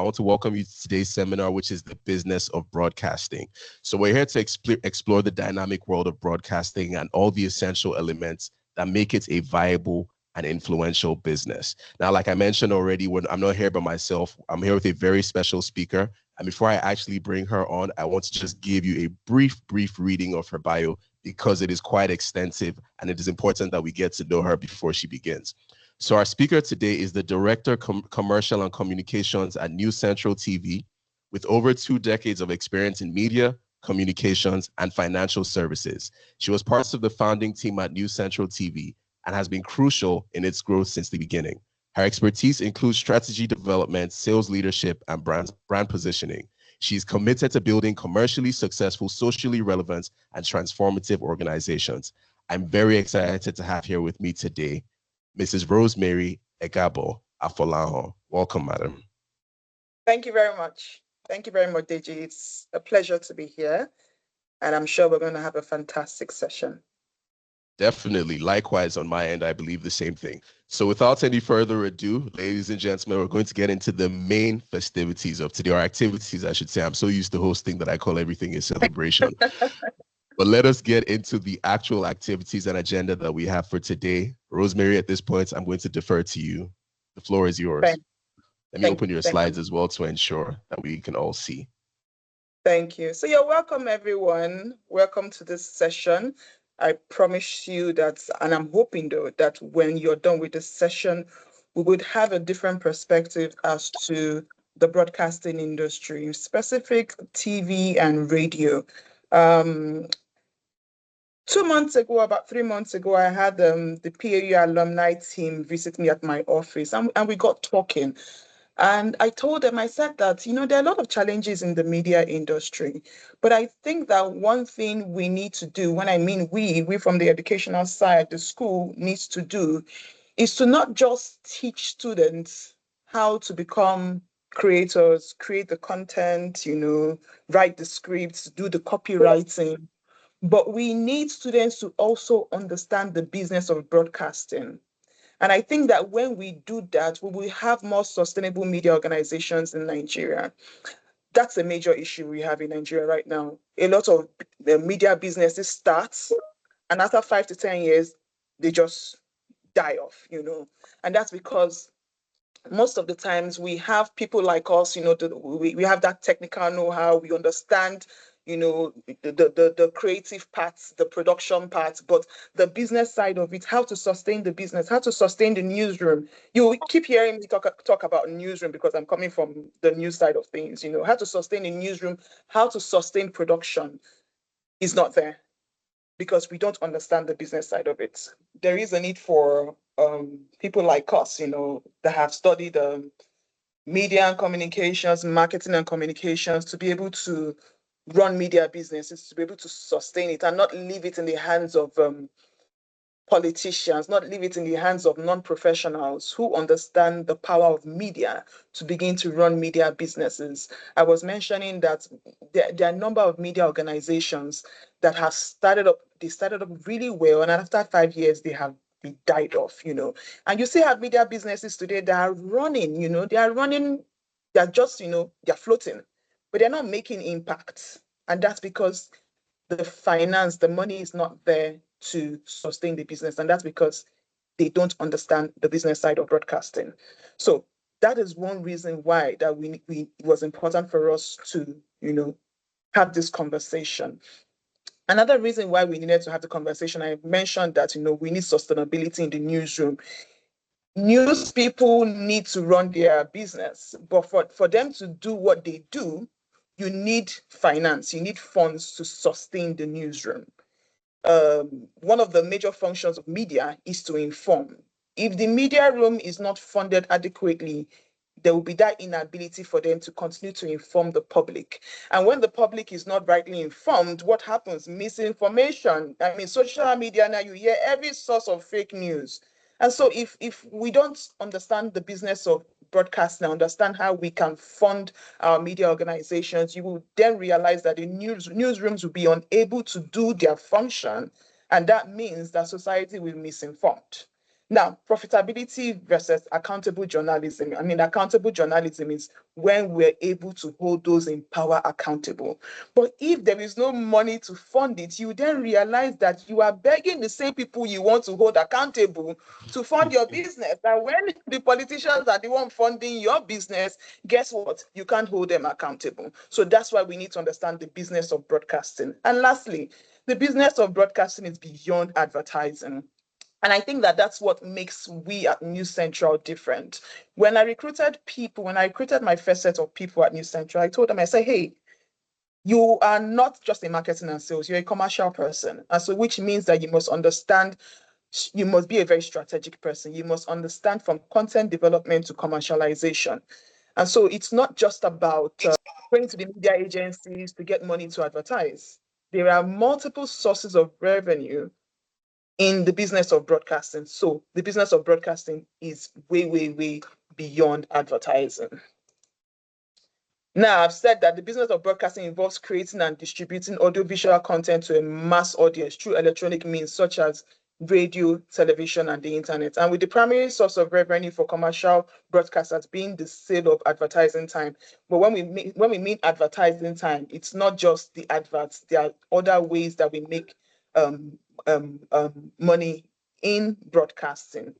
I want to welcome you to today's seminar, which is the business of broadcasting. So we're here to explore the dynamic world of broadcasting and all the essential elements that make it a viable and influential business. Now, like I mentioned already, I'm not here by myself. I'm here with a very special speaker. And before I actually bring her on, I want to just give you a brief reading of her bio because it is quite extensive and it is important that we get to know her before she begins. So our speaker today is the Director Commercial and Communications at News Central TV with over 2 decades of experience in media, communications, and financial services. She was part of the founding team at News Central TV and has been crucial in its growth since the beginning. Her expertise includes strategy development, sales leadership, and brand positioning. She's committed to building commercially successful, socially relevant, and transformative organizations. I'm very excited to have here with me today Mrs. Rosemary Egabor-Afolahan. Welcome, madam. Thank you very much. Thank you very much, Deji. It's a pleasure to be here, and I'm sure we're going to have a fantastic session. Definitely. Likewise, on my end, I believe the same thing. So without any further ado, ladies and gentlemen, we're going to get into the main festivities of today, or activities, I should say. I'm so used to hosting that I call everything a celebration. But let us get into the actual activities and agenda that we have for today. Rosemary, at this point, I'm going to defer to you. The floor is yours. Let me open your slides as well to ensure that we can all see. Thank you. So you're welcome, everyone. Welcome to this session. I promise you that, and I'm hoping though, that when you're done with this session, we would have a different perspective as to the broadcasting industry, specific TV and radio. 2 months ago, about 3 months ago, I had the PAU alumni team visit me at my office, and we got talking. And I told them, I said that, there are a lot of challenges in the media industry, but I think that one thing we need to do, when I mean we from the educational side, the school needs to do, is to not just teach students how to become creators, create the content, write the scripts, do the copywriting, but we need students to also understand the business of broadcasting. And I think that when we do that, we will have more sustainable media organizations in Nigeria. That's a major issue we have in Nigeria right now. A lot of the media businesses start, and after 5 to 10 years, they just die off, And that's because most of the times we have people like us, we have that technical know-how, we understand the creative parts, the production parts, but the business side of it, how to sustain the business, how to sustain the newsroom. You keep hearing me talk about newsroom because I'm coming from the news side of things, how to sustain the newsroom, how to sustain production is not there because we don't understand the business side of it. There is a need for people like us, that have studied media and communications, marketing and communications to be able to run media businesses, to be able to sustain it and not leave it in the hands of politicians, not leave it in the hands of non-professionals who understand the power of media to begin to run media businesses. I was mentioning that there are a number of media organizations that have started up really well, and after 5 years, they died off, And you still have media businesses today that are running, they're just, they're floating, but they're not making impact. And that's because the money is not there to sustain the business. And that's because they don't understand the business side of broadcasting. So that is one reason why that it was important for us to, have this conversation. Another reason why we needed to have the conversation, I mentioned that, we need sustainability in the newsroom. News people need to run their business, but for them to do what they do, you need finance, you need funds to sustain the newsroom. One of the major functions of media is to inform. If the media room is not funded adequately, there will be that inability for them to continue to inform the public. And when the public is not rightly informed, what happens? Misinformation. I mean, social media now, you hear every source of fake news. And so if we don't understand the business of broadcasting, understand how we can fund our media organizations, you will then realize that the newsrooms will be unable to do their function. And that means that society will be misinformed. Now, profitability versus accountable journalism. I mean, accountable journalism is when we're able to hold those in power accountable. But if there is no money to fund it, you then realize that you are begging the same people you want to hold accountable to fund your business. And when the politicians are the one funding your business, guess what? You can't hold them accountable. So that's why we need to understand the business of broadcasting. And lastly, the business of broadcasting is beyond advertising. And I think that that's what makes we at News Central different. When I recruited my first set of people at News Central, I told them, I said, hey, you are not just a marketing and sales, you're a commercial person. And so, which means that you must be a very strategic person. You must understand from content development to commercialization. And so, it's not just about going to the media agencies to get money to advertise. There are multiple sources of revenue in the business of broadcasting. So the business of broadcasting is way, way, way beyond advertising. Now, I've said that the business of broadcasting involves creating and distributing audiovisual content to a mass audience through electronic means such as radio, television, and the internet. And with the primary source of revenue for commercial broadcasters being the sale of advertising time. But when we mean advertising time, it's not just the adverts. There are other ways that we make money in broadcasting.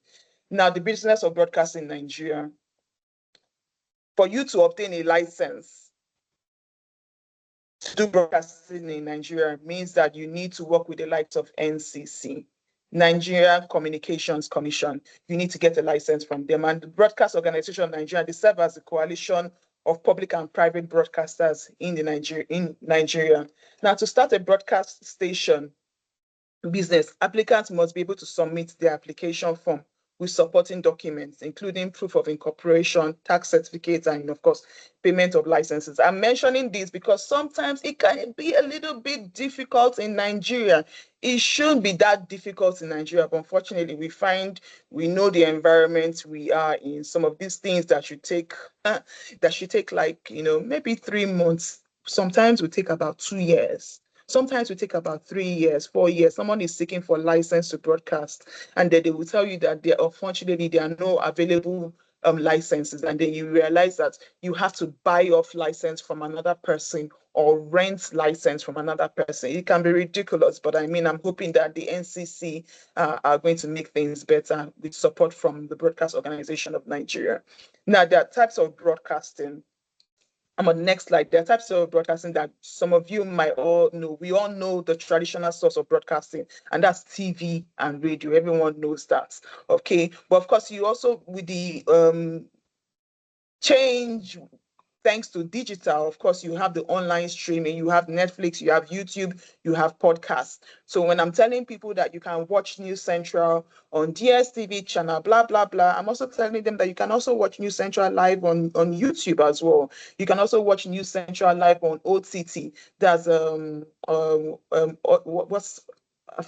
Now, the business of broadcasting in Nigeria, for you to obtain a license to do broadcasting in Nigeria means that you need to work with the likes of NCC, Nigeria Communications Commission. You need to get a license from them. And the Broadcast Organization of Nigeria, they serve as a coalition of public and private broadcasters in Nigeria. Now, to start a broadcast station business, applicants must be able to submit their application form with supporting documents, including proof of incorporation, tax certificates, and of course, payment of licenses. I'm mentioning this because sometimes it can be a little bit difficult in Nigeria. It shouldn't be that difficult in Nigeria, but unfortunately, we know the environment we are in. Some of these things that should take like, maybe 3 months, sometimes will take about 2 years. Sometimes we take about 3 years, 4 years. Someone is seeking for license to broadcast, and then they will tell you that unfortunately there are no available licenses, and then you realize that you have to buy off license from another person or rent license from another person. It can be ridiculous, but I mean, I'm hoping that the NCC are going to make things better with support from the Broadcast Organization of Nigeria. Now, there are types of broadcasting. I'm on the next slide. There are types of broadcasting that some of you might all know. We all know the traditional source of broadcasting, and that's TV and radio. Everyone knows that. Okay. But of course, you also, with the change thanks to digital, of course, you have the online streaming, you have Netflix, you have YouTube, you have podcasts. So when I'm telling people that you can watch News Central on DSTV channel, blah, blah, blah, I'm also telling them that you can also watch News Central live on YouTube as well. You can also watch News Central live on OTT. That's what's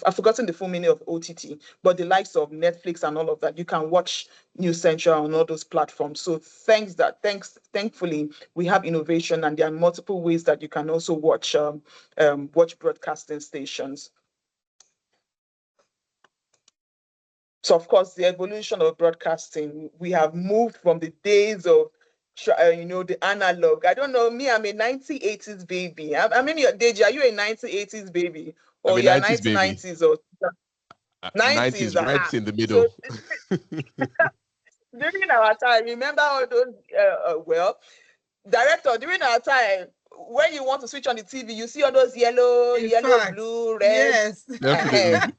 I've forgotten the full meaning of OTT, but the likes of Netflix and all of that, you can watch News Central on all those platforms. So thankfully, we have innovation, and there are multiple ways that you can also watch broadcasting stations. So of course, the evolution of broadcasting, we have moved from the days of the analog. I don't know, me, I'm a 1980s baby. I mean, Deji, are you a 1980s baby? I'm Or a you're 90s baby. 1990s or 90s? 90s, right in the So middle. during our time, remember all those, director, during our time, when you want to switch on the TV, you see all those yellow, blue, red. Yes. Definitely.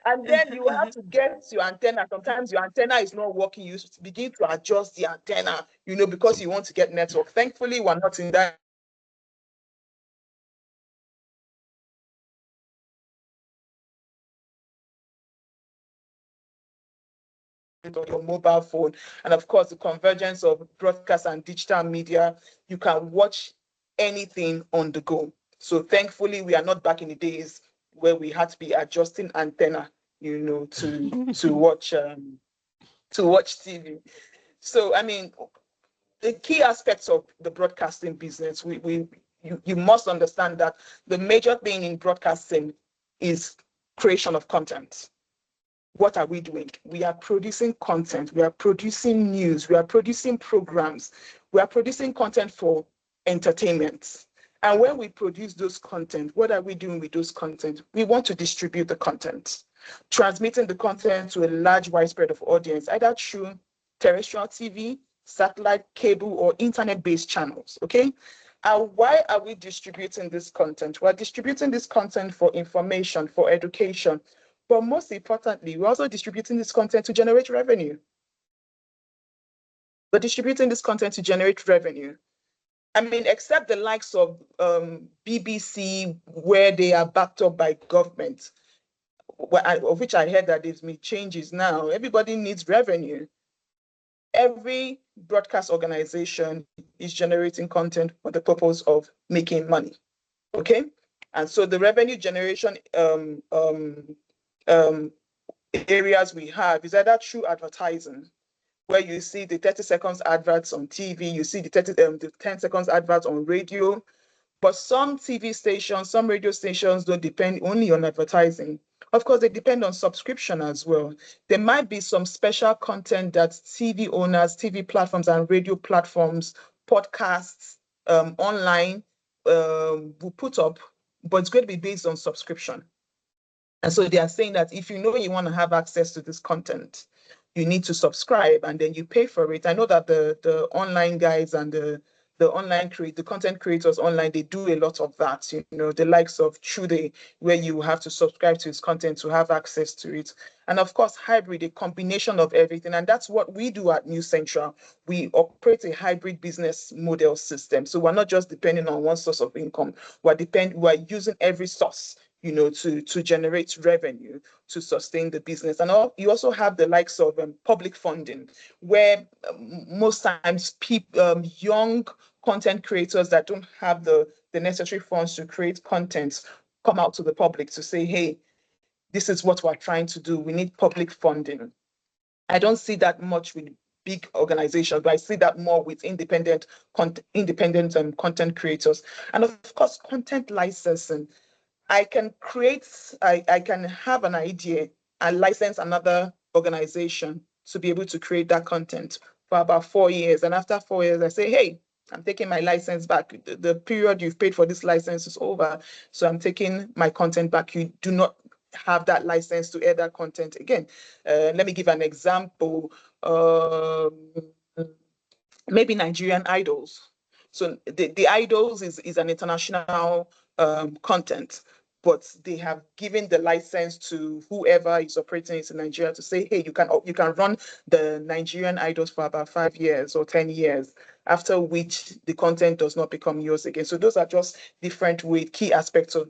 And then you have to get your antenna. Sometimes your antenna is not working. You begin to adjust the antenna, because you want to get network. Thankfully, we're not in that. On your mobile phone, and of course the convergence of broadcast and digital media, you can watch anything on the go. So thankfully we are not back in the days where we had to be adjusting antenna, to watch TV. So I mean, the key aspects of the broadcasting business, you must understand that the major thing in broadcasting is creation of content. What are we doing? We are producing content. We are producing news. We are producing programs. We are producing content for entertainment. And when we produce those content, what are we doing with those content? We want to distribute the content, transmitting the content to a large widespread of audience, either through terrestrial TV, satellite, cable, or internet-based channels, okay? And why are we distributing this content? We're distributing this content for information, for education, but most importantly, we're also distributing this content to generate revenue. We're distributing this content to generate revenue. I mean, except the likes of BBC, where they are backed up by government, of which I heard that there's been changes now. Everybody needs revenue. Every broadcast organization is generating content for the purpose of making money, okay? And so the revenue generation areas we have is either through advertising, where you see the 30 seconds adverts on TV, you see the 10 seconds adverts on radio, but some TV stations, some radio stations don't depend only on advertising. Of course, they depend on subscription as well. There might be some special content that TV owners, TV platforms and radio platforms, podcasts, online will put up, but it's going to be based on subscription. And so they are saying that if you know you want to have access to this content, you need to subscribe and then you pay for it. I know that the online guys and the content creators online, they do a lot of that, you know, the likes of Trude, where you have to subscribe to his content to have access to it. And of course, hybrid, a combination of everything. And that's what we do at New Central. We operate a hybrid business model system. So we're not just depending on one source of income. We're using every source, you know, to generate revenue to sustain the business. And you also have the likes of public funding, where most times young content creators that don't have the necessary funds to create content come out to the public to say, hey, this is what we're trying to do. We need public funding. I don't see that much with big organizations, but I see that more with independent content creators. And of course, content licensing. I can have an idea and license another organization to be able to create that content for about 4 years. And after 4 years, I say, hey, I'm taking my license back. The period you've paid for this license is over. So I'm taking my content back. You do not have that license to air that content again. Let me give an example. Maybe Nigerian Idols. So the Idols is an international content, but they have given the license to whoever is operating it in Nigeria to say, hey, you can run the Nigerian Idols for about 5 years or 10 years, after which the content does not become yours again. So those are just different key aspects of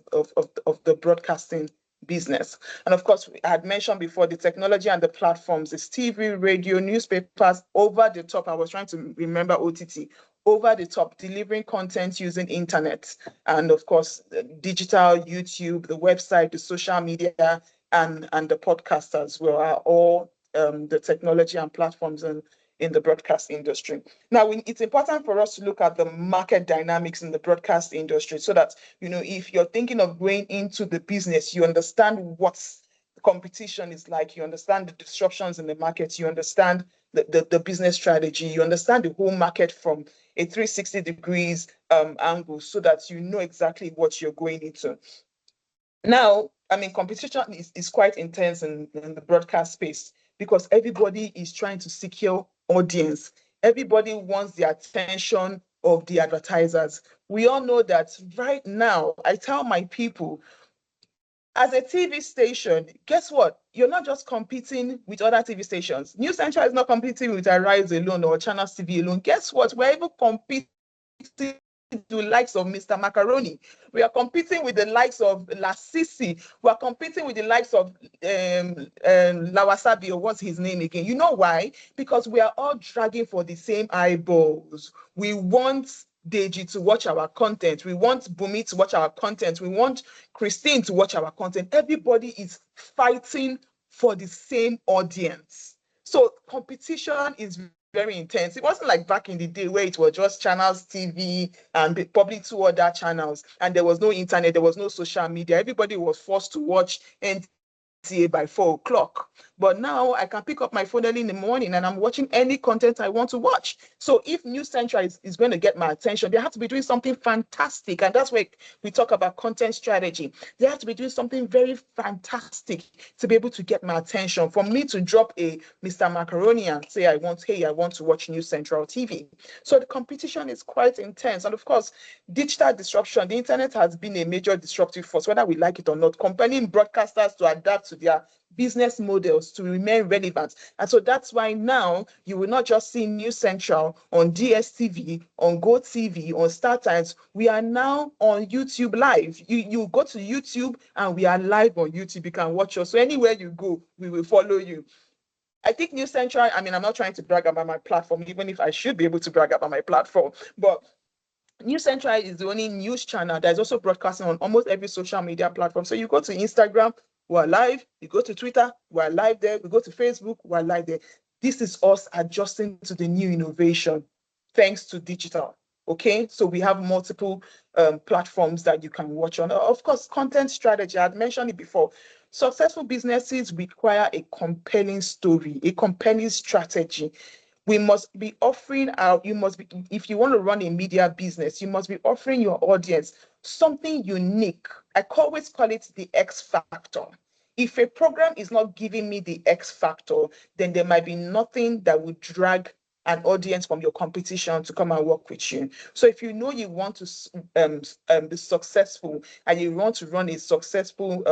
the broadcasting business. And of course, I had mentioned before the technology and the platforms, is TV, radio, newspapers, over the top. I was trying to remember OTT, over the top, delivering content using internet. And of course, digital, YouTube, the website, the social media, and the podcast as well are all the technology and platforms in the broadcast industry. Now, it's important for us to look at the market dynamics in the broadcast industry so that, you know, if you're thinking of going into the business, you understand what competition is like, you understand the disruptions in the market, you understand the business strategy, you understand the whole market from a 360 degrees angle so that you know exactly what you're going into. Now, I mean, competition is quite intense in the broadcast space because everybody is trying to secure audience. Everybody wants the attention of the advertisers. We all know that right now, I tell my people, as a TV station, guess what? You're not just competing with other TV stations. New Central is not competing with Arise alone or Channels TV alone. Guess what? We're even competing with the likes of Mr. Macaroni. We are competing with the likes of La Sisi. We are competing with the likes of Lawasabi, or what's his name again? You know why? Because we are all dragging for the same eyeballs. We want Deji to watch our content. We want Bumi to watch our content. We want Christine to watch our content. Everybody is fighting for the same audience. So competition is very intense. It wasn't like back in the day where it was just Channels TV and probably 2 other channels, and there was no internet, there was no social media. Everybody was forced to watch by 4 o'clock. But now I can pick up my phone early in the morning and I'm watching any content I want to watch. So if News Central is going to get my attention, they have to be doing something fantastic. And that's where we talk about content strategy. They have to be doing something very fantastic to be able to get my attention. For me to drop a Mr. Macaroni and say, I want to watch News Central TV. So the competition is quite intense. And of course, digital disruption, the internet has been a major disruptive force, whether we like it or not, compelling broadcasters to adapt to their business models to remain relevant. And so that's why now you will not just see News Central on DSTV, on GoTV, on StarTimes. We are now on YouTube Live. You go to YouTube and we are live on YouTube. You can watch us. So anywhere you go, we will follow you. I think News Central, I mean, I'm not trying to brag about my platform, even if I should be able to brag about my platform, but News Central is the only news channel that is also broadcasting on almost every social media platform. So you go to Instagram, we're live. You go to Twitter, we're live there. We go to Facebook, we're live there. This is us adjusting to the new innovation thanks to digital. Okay, so we have multiple platforms that you can watch on. Of course, content strategy, I'd mentioned it before. Successful businesses require a compelling story, a compelling strategy. We must be offering if you want to run a media business, you must be offering your audience something unique. I always call it the X factor. If a program is not giving me the X factor, then there might be nothing that would drag an audience from your competition to come and work with you. So if you know you want to be successful and you want to run a successful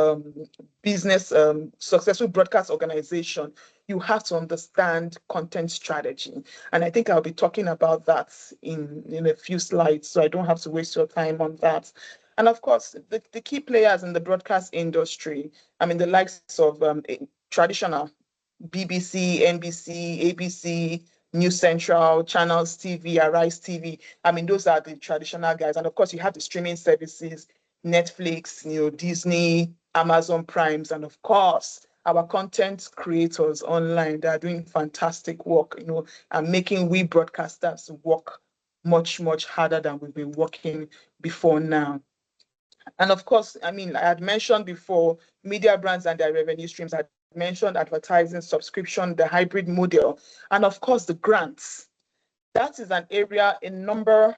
business, successful broadcast organization, you have to understand content strategy. And I think I'll be talking about that in a few slides, so I don't have to waste your time on that. And of course, the key players in the broadcast industry, I mean, the likes of traditional BBC, NBC, ABC, News Central, Channels TV, Arise TV. I mean, those are the traditional guys. And of course, you have the streaming services, Netflix, Disney, Amazon Primes, and of course, our content creators online that are doing fantastic work, and making we broadcasters work much, much harder than we've been working before now. And of course, I mean, I had mentioned before, media brands and their revenue streams. I mentioned advertising, subscription, the hybrid model, and of course, the grants. That is an area a number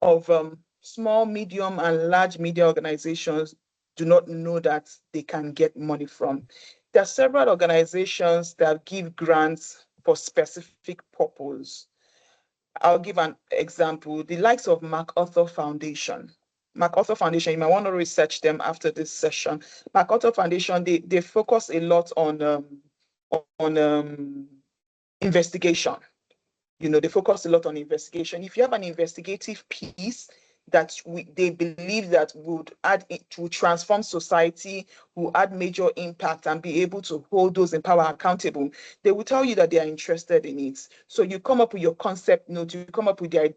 of small, medium, and large media organizations do not know that they can get money from. There are several organizations that give grants for specific purpose. I'll give an example. The likes of MacArthur Foundation. MacArthur Foundation, you might want to research them after this session. MacArthur Foundation, they focus a lot on investigation. They focus a lot on investigation. If you have an investigative piece that they believe that would transform society, will add major impact and be able to hold those in power accountable, they will tell you that they are interested in it. So you come up with your concept note, you come up with the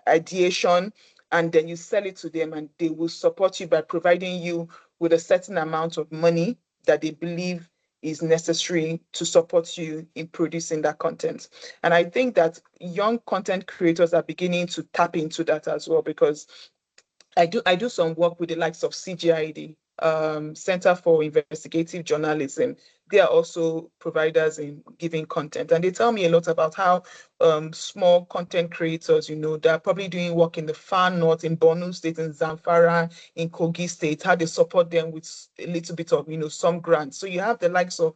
ideation, and then you sell it to them, and they will support you by providing you with a certain amount of money that they believe is necessary to support you in producing that content. And I think that young content creators are beginning to tap into that as well, because I do some work with the likes of CGID, Center for Investigative Journalism. They are also providers in giving content, and they tell me a lot about how small content creators, they're probably doing work in the far north, in Borno State, in Zamfara, in Kogi State, how they support them with a little bit of, some grants. So you have the likes of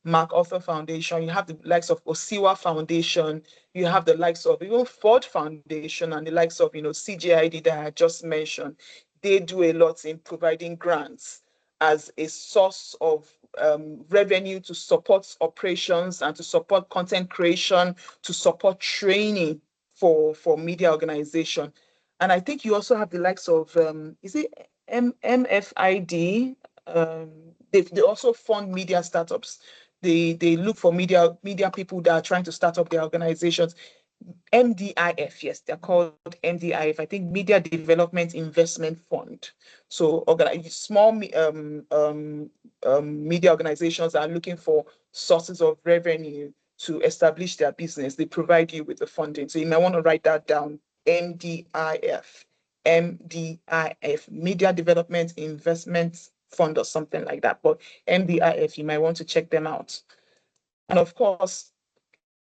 MacArthur Foundation, you have the likes of Osiwa Foundation, you have the likes of even Ford Foundation, and the likes of, CGID that I just mentioned. They do a lot in providing grants as a source of revenue to support operations and to support content creation, to support training for media organization. And I think you also have the likes of, is it MFID? They also fund media startups. They look for media people that are trying to start up their organizations. MDIF, yes, they're called MDIF. I think Media Development Investment Fund. So small media organizations are looking for sources of revenue to establish their business. They provide you with the funding. So you might want to write that down. MDIF, Media Development Investment fund or something like that. But MBIF, you might want to check them out. And of course,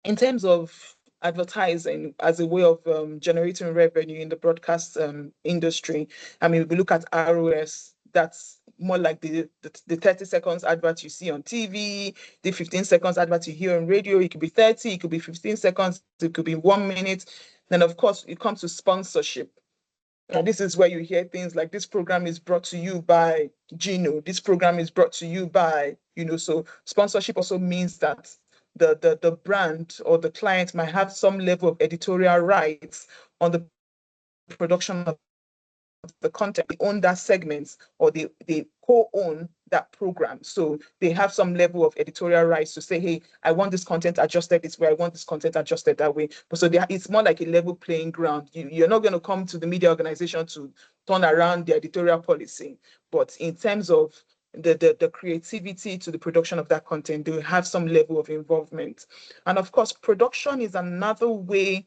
in terms of advertising as a way of generating revenue in the broadcast industry, I mean, if we look at ROS, that's more like the 30 seconds advert you see on TV, the 15 seconds advert you hear on radio. It could be 30, it could be 15 seconds, it could be 1 minute. Then, of course, it comes to sponsorship. And this is where you hear things like, this program is brought to you by Gino. This program is brought to you by, so sponsorship also means that the brand or the client might have some level of editorial rights on the production of the content. They own that segment, or they co-own that program. So they have some level of editorial rights to say, hey, I want this content adjusted this way, I want this content adjusted that way. But so it's more like a level playing ground. You're not going to come to the media organization to turn around the editorial policy. But in terms of the creativity to the production of that content, they will have some level of involvement. And of course, production is another way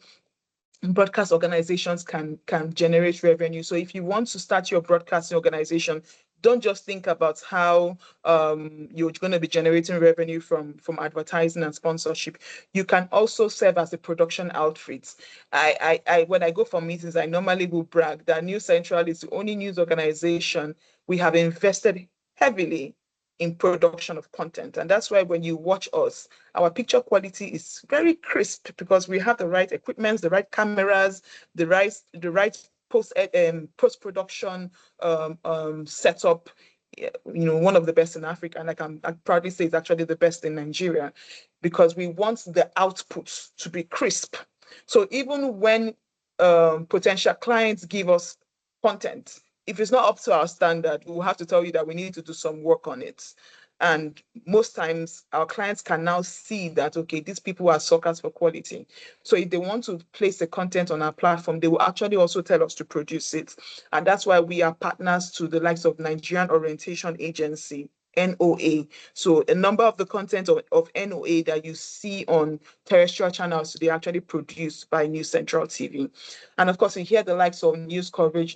broadcast organizations can generate revenue. So if you want to start your broadcasting organization, don't just think about how you're going to be generating revenue from advertising and sponsorship. You can also serve as a production outfit. I when I go for meetings, I normally will brag that News Central is the only news organization we have invested heavily in production of content. And that's why when you watch us, our picture quality is very crisp because we have the right equipment, the right cameras, the right post-production setup. One of the best in Africa, and I proudly say it's actually the best in Nigeria, because we want the output to be crisp. So even when potential clients give us content, if it's not up to our standard, we'll have to tell you that we need to do some work on it. And most times our clients can now see that, okay, these people are suckers for quality. So if they want to place the content on our platform, they will actually also tell us to produce it. And that's why we are partners to the likes of Nigerian Orientation Agency, NOA. So a number of the content of NOA that you see on terrestrial channels, they actually produced by News Central TV. And of course, you hear the likes of news coverage.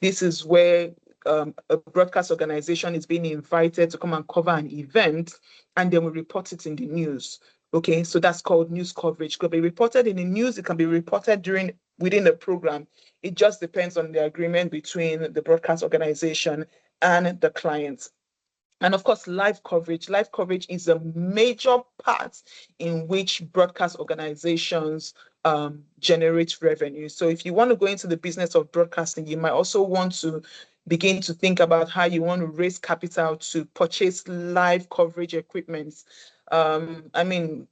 This is where a broadcast organization is being invited to come and cover an event, and then we report it in the news. Okay, so that's called news coverage. It could be reported in the news, it can be reported within the program. It just depends on the agreement between the broadcast organization and the client. And of course, live coverage. Live coverage is a major part in which broadcast organizations generate revenue. So if you want to go into the business of broadcasting, you might also want to begin to think about how you want to raise capital to purchase live coverage equipment. I mean,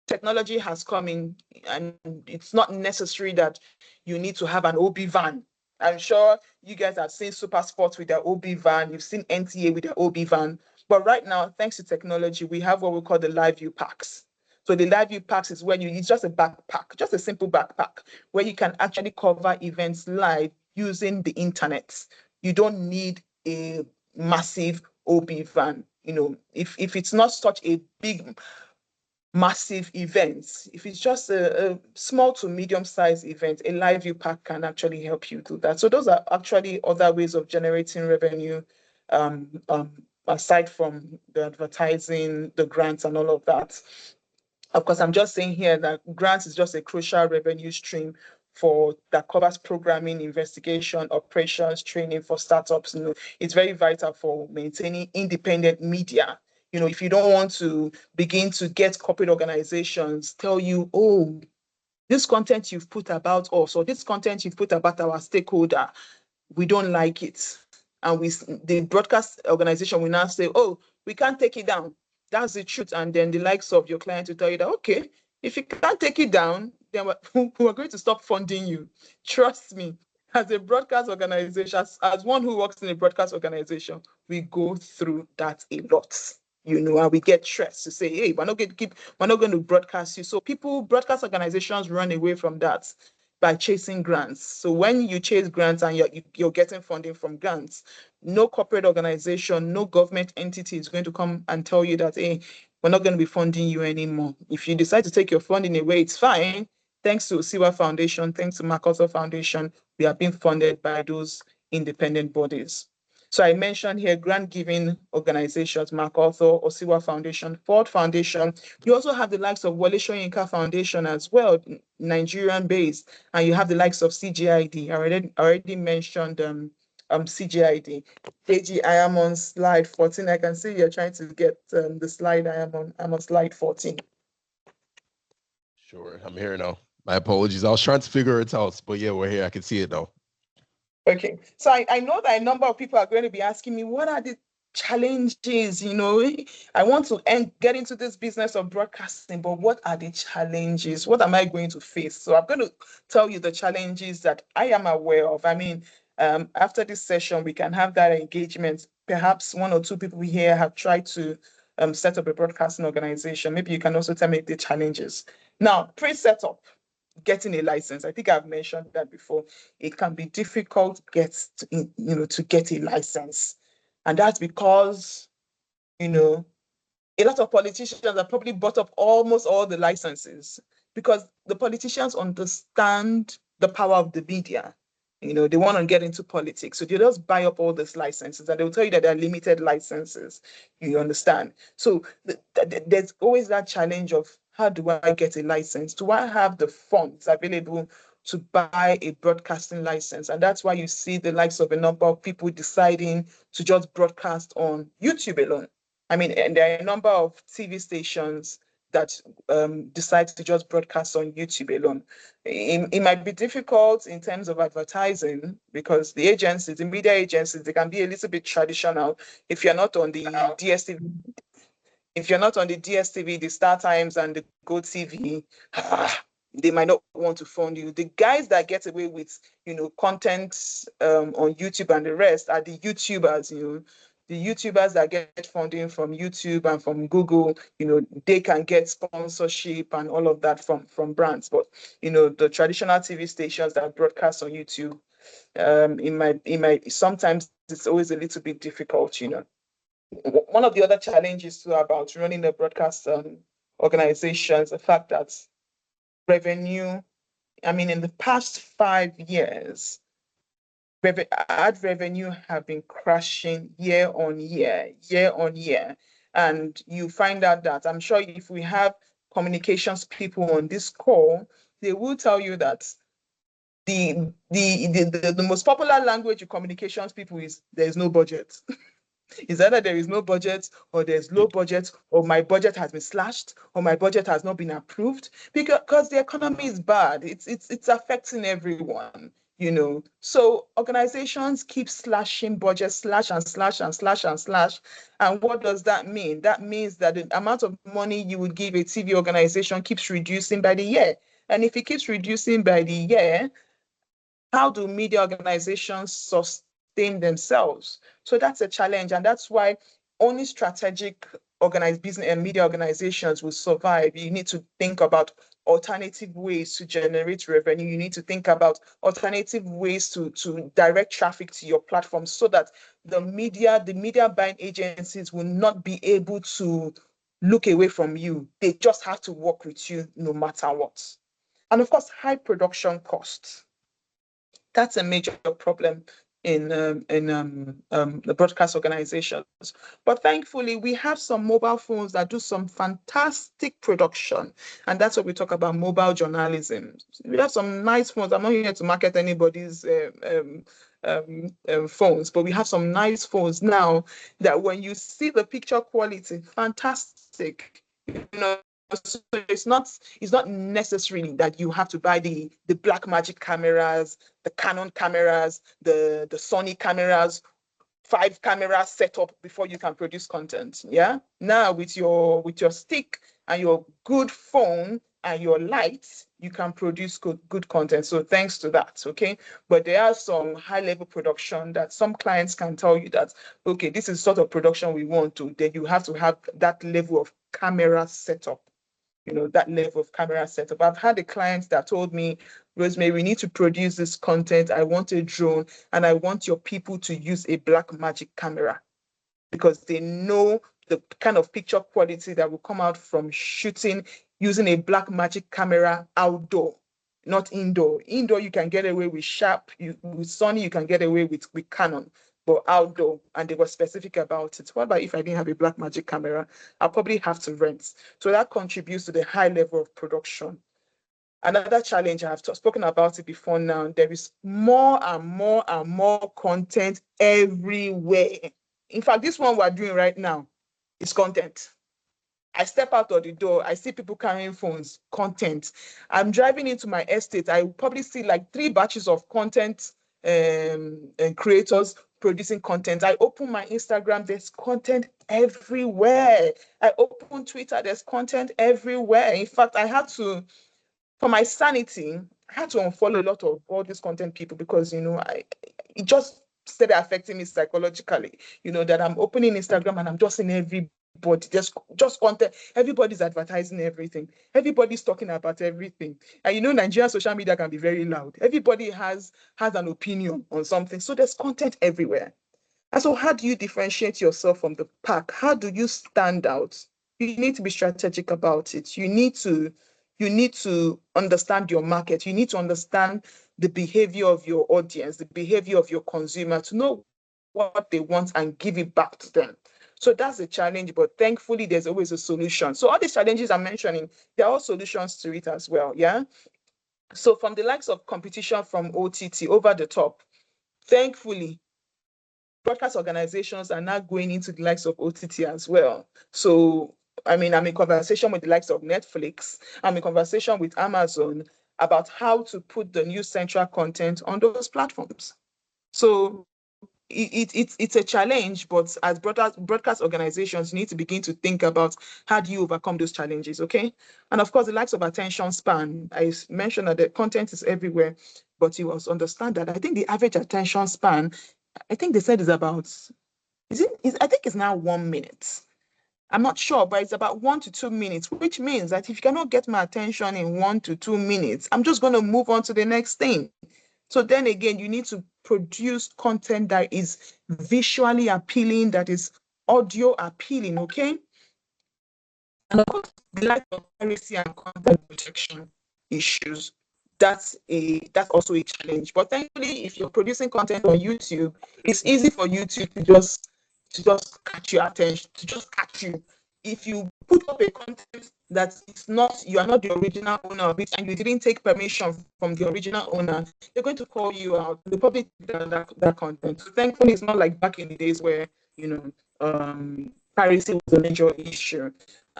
technology has come in, and it's not necessary that you need to have an OB van. I'm sure you guys have seen Super Sports with their OB van. You've seen NTA with their OB van. But right now, thanks to technology, we have what we call the live view packs. So the live view packs is when it's just a backpack, just a simple backpack, where you can actually cover events live using the internet. You don't need a massive OB van. If it's not such a big massive events, if it's just a small to medium-sized event, a live view pack can actually help you do that. So those are actually other ways of generating revenue, aside from the advertising, the grants, and all of that. Of course, I'm just saying here that grants is just a crucial revenue stream that covers programming, investigation, operations, training for startups. It's very vital for maintaining independent media. If you don't want to begin to get corporate organizations tell you, oh, this content you've put about us, or this content you've put about our stakeholder, we don't like it. And the broadcast organization will now say, oh, we can't take it down. That's the truth. And then the likes of your client will tell you that, okay, if you can't take it down, then we're going to stop funding you. Trust me, as a broadcast organization, as one who works in a broadcast organization, we go through that a lot. And we get stressed to say, hey, we're not going to broadcast you. So broadcast organizations run away from that by chasing grants. So when you chase grants and you're getting funding from grants, no corporate organization, no government entity is going to come and tell you that, hey, we're not going to be funding you anymore. If you decide to take your funding away, it's fine. Thanks to Siwa Foundation, thanks to MacArthur Foundation, we are being funded by those independent bodies. So I mentioned here grant-giving organizations, MacArthur, Osiwa Foundation, Ford Foundation. You also have the likes of Wole Soyinka Foundation as well, Nigerian-based, and you have the likes of CGID. I already mentioned CGID. KG, I am on slide 14. I can see you're trying to get the slide. I'm on slide 14. Sure, I'm here now. My apologies. I was trying to figure it out, but yeah, we're here. I can see it now. Okay, so I know that a number of people are going to be asking me, what are the challenges? I want to get into this business of broadcasting, but what are the challenges? What am I going to face? So I'm going to tell you the challenges that I am aware of. I mean, after this session, we can have that engagement. Perhaps one or two people here have tried to set up a broadcasting organization. Maybe you can also tell me the challenges. Now, pre-setup, getting a license. I think I've mentioned that before. It can be difficult to get a license. And that's because, a lot of politicians have probably bought up almost all the licenses because the politicians understand the power of the media. They want to get into politics. So they just buy up all these licenses and they'll tell you that they're limited licenses. You understand? So there's always that challenge of how do I get a license? Do I have the funds available to buy a broadcasting license? And that's why you see the likes of a number of people deciding to just broadcast on YouTube alone. I mean, and there are a number of TV stations that decide to just broadcast on YouTube alone. It might be difficult in terms of advertising because the media agencies, they can be a little bit traditional. If you're not on the DSTV, the Star Times and the Go TV, they might not want to fund you. The guys that get away with, content on YouTube and the rest are the YouTubers, the YouTubers that get funding from YouTube and from Google, they can get sponsorship and all of that from brands. But, the traditional TV stations that broadcast on YouTube, sometimes it's always a little bit difficult. One of the other challenges too about running a broadcast organization is the fact that revenue, I mean, in the past 5 years, ad revenue have been crashing year on year. And you find out that, I'm sure if we have communications people on this call, they will tell you that the most popular language of communications people is there's no budget. Is either there is no budget or there's low budget or my budget has been slashed or my budget has not been approved because the economy is bad. It's affecting everyone. So organizations keep slashing budget, slash and slash and slash and slash. And what does that mean? That means that the amount of money you would give a TV organization keeps reducing by the year. And if it keeps reducing by the year, how do media organizations sustain themselves? So that's a challenge. And that's why only strategic organized business and media organizations will survive. You need to think about alternative ways to generate revenue. You need to think about alternative ways to direct traffic to your platform so that the media buying agencies will not be able to look away from you. They just have to work with you no matter what. And of course, high production costs. That's a major problem in the broadcast organizations. But thankfully, we have some mobile phones that do some fantastic production. And that's what we talk about, mobile journalism. We have some nice phones. I'm not here to market anybody's phones, but we have some nice phones now that when you see the picture quality, fantastic. So it's not necessarily that you have to buy the Blackmagic cameras, the Canon cameras, the Sony cameras, 5 camera setup before you can produce content. Yeah. Now with your stick and your good phone and your lights, you can produce good content. So thanks to that. Okay. But there are some high level production that some clients can tell you that, okay, this is sort of production we want to, then you have to have that level of camera setup. That level of camera setup. I've had a client that told me, Rosemary, we need to produce this content. I want a drone and I want your people to use a Blackmagic camera because they know the kind of picture quality that will come out from shooting using a Blackmagic camera outdoor, not indoor. Indoor, you can get away with Sharp, with Sony, you can get away with Canon. but outdoor, and they were specific about it. What about if I didn't have a black magic camera? I'll probably have to rent. So that contributes to the high level of production. Another challenge, I have spoken about it before now, there is more and more and more content everywhere. In fact, this one we're doing right now is content. I step out of the door, I see people carrying phones, content. I'm driving into my estate, I probably see like 3 batches of content and creators producing content. I open my Instagram, there's content everywhere. I open Twitter, there's content everywhere. In fact, for my sanity, I had to unfollow a lot of all these content people because, it just started affecting me psychologically, that I'm opening Instagram and I'm just in everybody, just content. Everybody's advertising everything. Everybody's talking about everything. And Nigerian social media can be very loud. Everybody has an opinion on something. So there's content everywhere. And so how do you differentiate yourself from the pack? How do you stand out? You need to be strategic about it. You need to understand your market. You need to understand the behavior of your audience, the behavior of your consumer, to know what they want and give it back to them. So that's a challenge, but thankfully there's always a solution. So all these challenges I'm mentioning, there are all solutions to it as well. Yeah. So from the likes of competition from OTT over the top, thankfully, broadcast organizations are now going into the likes of OTT as well. So, I'm in conversation with the likes of Netflix. I'm in conversation with Amazon about how to put the new central content on those platforms. So it's a challenge, but as broadcast organizations, you need to begin to think about how do you overcome those challenges, okay? And of course, the likes of attention span. I mentioned that the content is everywhere, but you must understand that I think the average attention span, I think they said is about, I think it's now 1 minute. I'm not sure, but it's about 1 to 2 minutes, which means that if you cannot get my attention in 1 to 2 minutes, I'm just going to move on to the next thing. So then again, you need to produce content that is visually appealing, that is audio appealing, okay? And of course, the lack of privacy and content protection issues, that's also a challenge. But thankfully, if you're producing content on YouTube, it's easy for YouTube to just catch your attention, to just catch you. If you put up a content that is not, you are not the original owner of it, and you didn't take permission from the original owner, they're going to call you out. They probably take that content. So thankfully, it's not like back in the days where piracy was a major issue.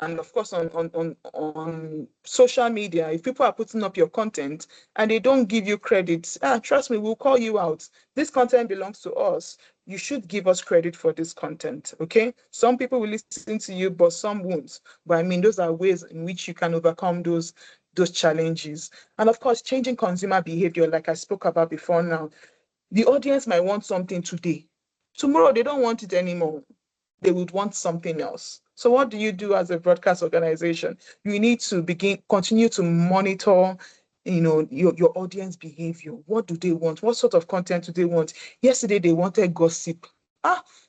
And of course, on social media, if people are putting up your content and they don't give you credit, trust me, we'll call you out. This content belongs to us. You should give us credit for this content, okay? Some people will listen to you, but some won't. But those are ways in which you can overcome those challenges. And of course, changing consumer behavior, like I spoke about before now. The audience might want something today. Tomorrow, they don't want it anymore. They would want something else. So what do you do as a broadcast organization? You need to continue to monitor, your audience behavior. What do they want? What sort of content do they want? Yesterday, they wanted gossip.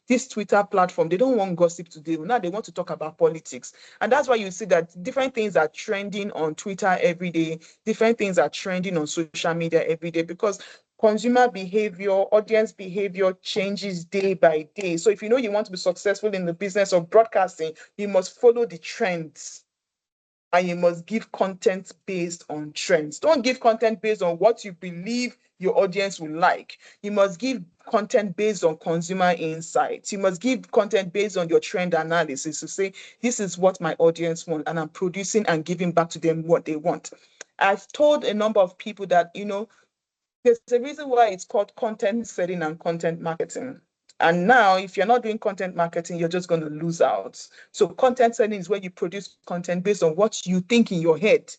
This Twitter platform, they don't want gossip today. Now they want to talk about politics. And that's why you see that different things are trending on Twitter every day. Different things are trending on social media every day because consumer behavior, audience behavior changes day by day. So if you want to be successful in the business of broadcasting, you must follow the trends. And you must give content based on trends. Don't give content based on what you believe your audience will like. You must give content based on consumer insights. You must give content based on your trend analysis to say, this is what my audience wants, and I'm producing and giving back to them what they want. I've told a number of people that, there's a reason why it's called content setting and content marketing. And now, if you're not doing content marketing, you're just going to lose out. So content setting is where you produce content based on what you think in your head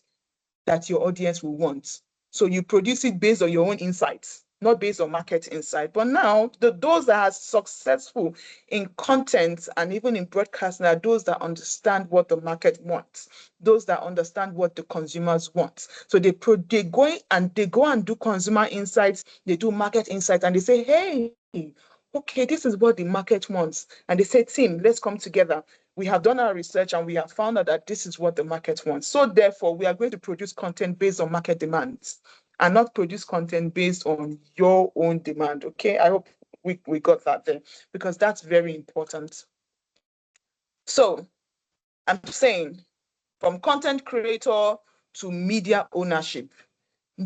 that your audience will want. So you produce it based on your own insights, not based on market insight. But now, those that are successful in content and even in broadcasting are those that understand what the market wants, those that understand what the consumers want. So they go and do consumer insights, they do market insights, and they say, hey, okay, this is what the market wants. And they say, team, let's come together. We have done our research and we have found out that this is what the market wants. So therefore, we are going to produce content based on market demands and not produce content based on your own demand. Okay, I hope we got that there, because that's very important. So I'm saying, from content creator to media ownership,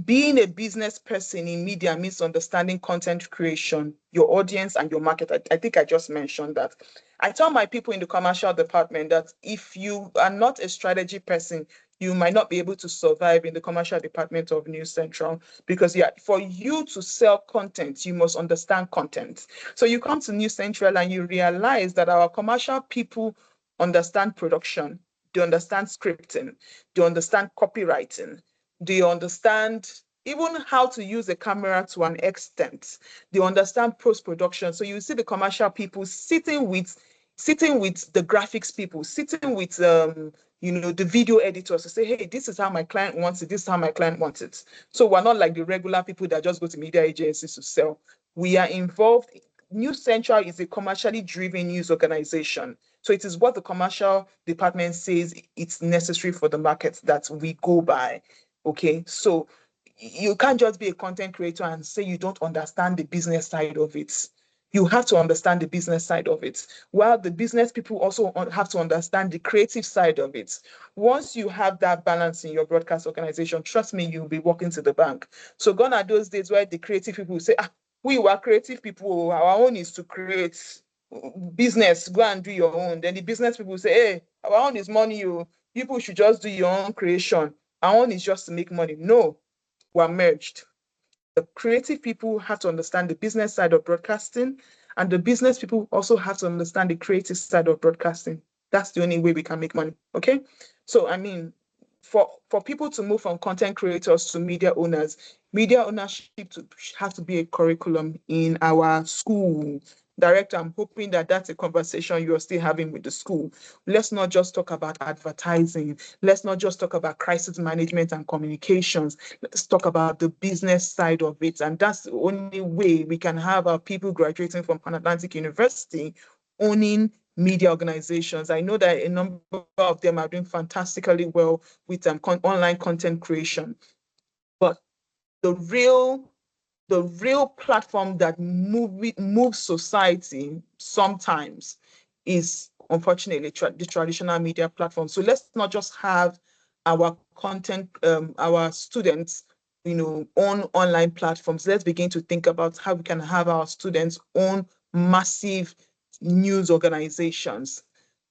being a business person in media means understanding content creation, your audience, and your market. I think I just mentioned that. I tell my people in the commercial department that if you are not a strategy person, you might not be able to survive in the commercial department of News Central, because for you to sell content, you must understand content. So you come to News Central and you realize that our commercial people understand production, they understand scripting, they understand copywriting, they understand even how to use a camera to an extent. They understand post-production. So you see the commercial people sitting with the graphics people, sitting with the video editors to say, hey, this is how my client wants it, this is how my client wants it. So we're not like the regular people that just go to media agencies to sell. We are involved. News Central is a commercially driven news organization. So it is what the commercial department says it's necessary for the market that we go by. Okay, so you can't just be a content creator and say you don't understand the business side of it. You have to understand the business side of it. While the business people also have to understand the creative side of it. Once you have that balance in your broadcast organization, trust me, you'll be walking to the bank. So gone are those days where the creative people will say, we were creative people, our own is to create business, go and do your own. Then the business people say, hey, our own is money, you people should just do your own creation. Our own is just to make money. No, we're merged. The creative people have to understand the business side of broadcasting, and the business people also have to understand the creative side of broadcasting. That's the only way we can make money. Okay. So, I mean, for people to move from content creators to media owners, media ownership has to be a curriculum in our school. Director, I'm hoping that that's a conversation you're still having with the school. Let's not just talk about advertising. Let's not just talk about crisis management and communications. Let's talk about the business side of it. And that's the only way we can have our people graduating from Pan Atlantic University owning media organizations. I know that a number of them are doing fantastically well with online content creation. But the real platform that moves society sometimes is, unfortunately, the traditional media platform. So let's not just have our content, our students, on online platforms. Let's begin to think about how we can have our students own massive news organizations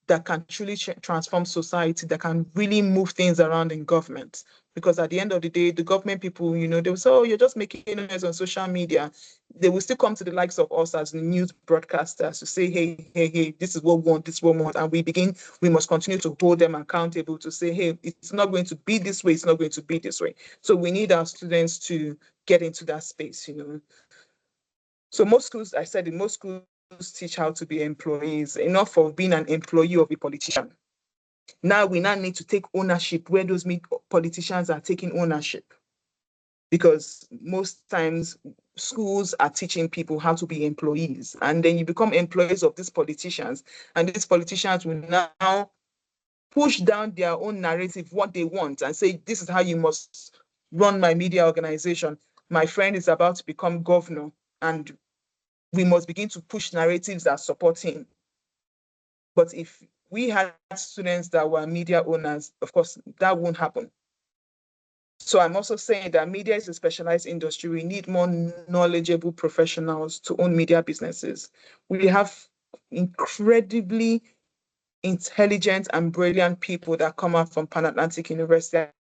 that can truly transform society, that can really move things around in government. Because at the end of the day, the government people, they will say, oh, you're just making noise on social media. They will still come to the likes of us as news broadcasters to say, hey, this is what we want, this is what we want. And we must continue to hold them accountable to say, hey, it's not going to be this way, it's not going to be this way. So we need our students to get into that space, So most schools, I said, in most schools, teach how to be employees, enough of being an employee of a politician. Now we need to take ownership where those politicians are taking ownership. Because most times schools are teaching people how to be employees, and then you become employees of these politicians, and these politicians will now push down their own narrative, what they want, and say, this is how you must run my media organization. My friend is about to become governor, and we must begin to push narratives that support him. But if we had students that were media owners, of course, that won't happen. So I'm also saying that media is a specialized industry. We need more knowledgeable professionals to own media businesses. We have incredibly intelligent and brilliant people that come out from Pan Atlantic University.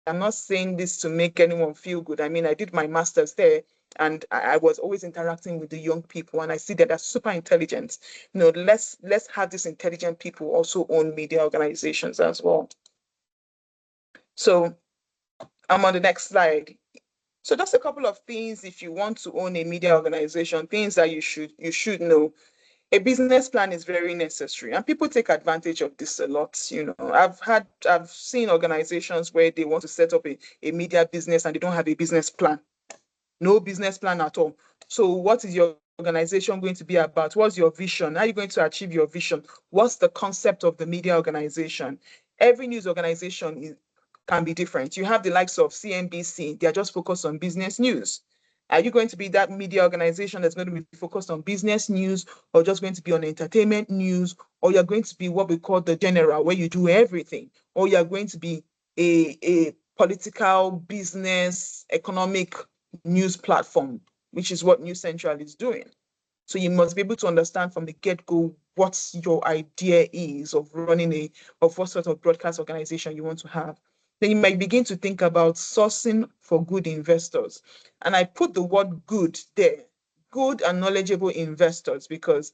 I'm not saying this to make anyone feel good. I mean, I did my master's there, and I was always interacting with the young people, and I see that they're super intelligent. Let's have these intelligent people also own media organizations as well. So I'm on the next slide. So just a couple of things if you want to own a media organization, things that you should know. A business plan is very necessary, and people take advantage of this a lot. I've seen organizations where they want to set up a media business and they don't have a business plan. No business plan at all. So what is your organization going to be about? What's your vision? How are you going to achieve your vision? What's the concept of the media organization? Every news organization can be different. You have the likes of CNBC, they're just focused on business news. Are you going to be that media organization that's going to be focused on business news, or just going to be on entertainment news, or you're going to be what we call the general, where you do everything, or you're going to be a political, business, economic news platform, which is what News Central is doing. So you must be able to understand from the get-go what your idea is of running of what sort of broadcast organization you want to have. Then you might begin to think about sourcing for good investors. And I put the word good there, good and knowledgeable investors, because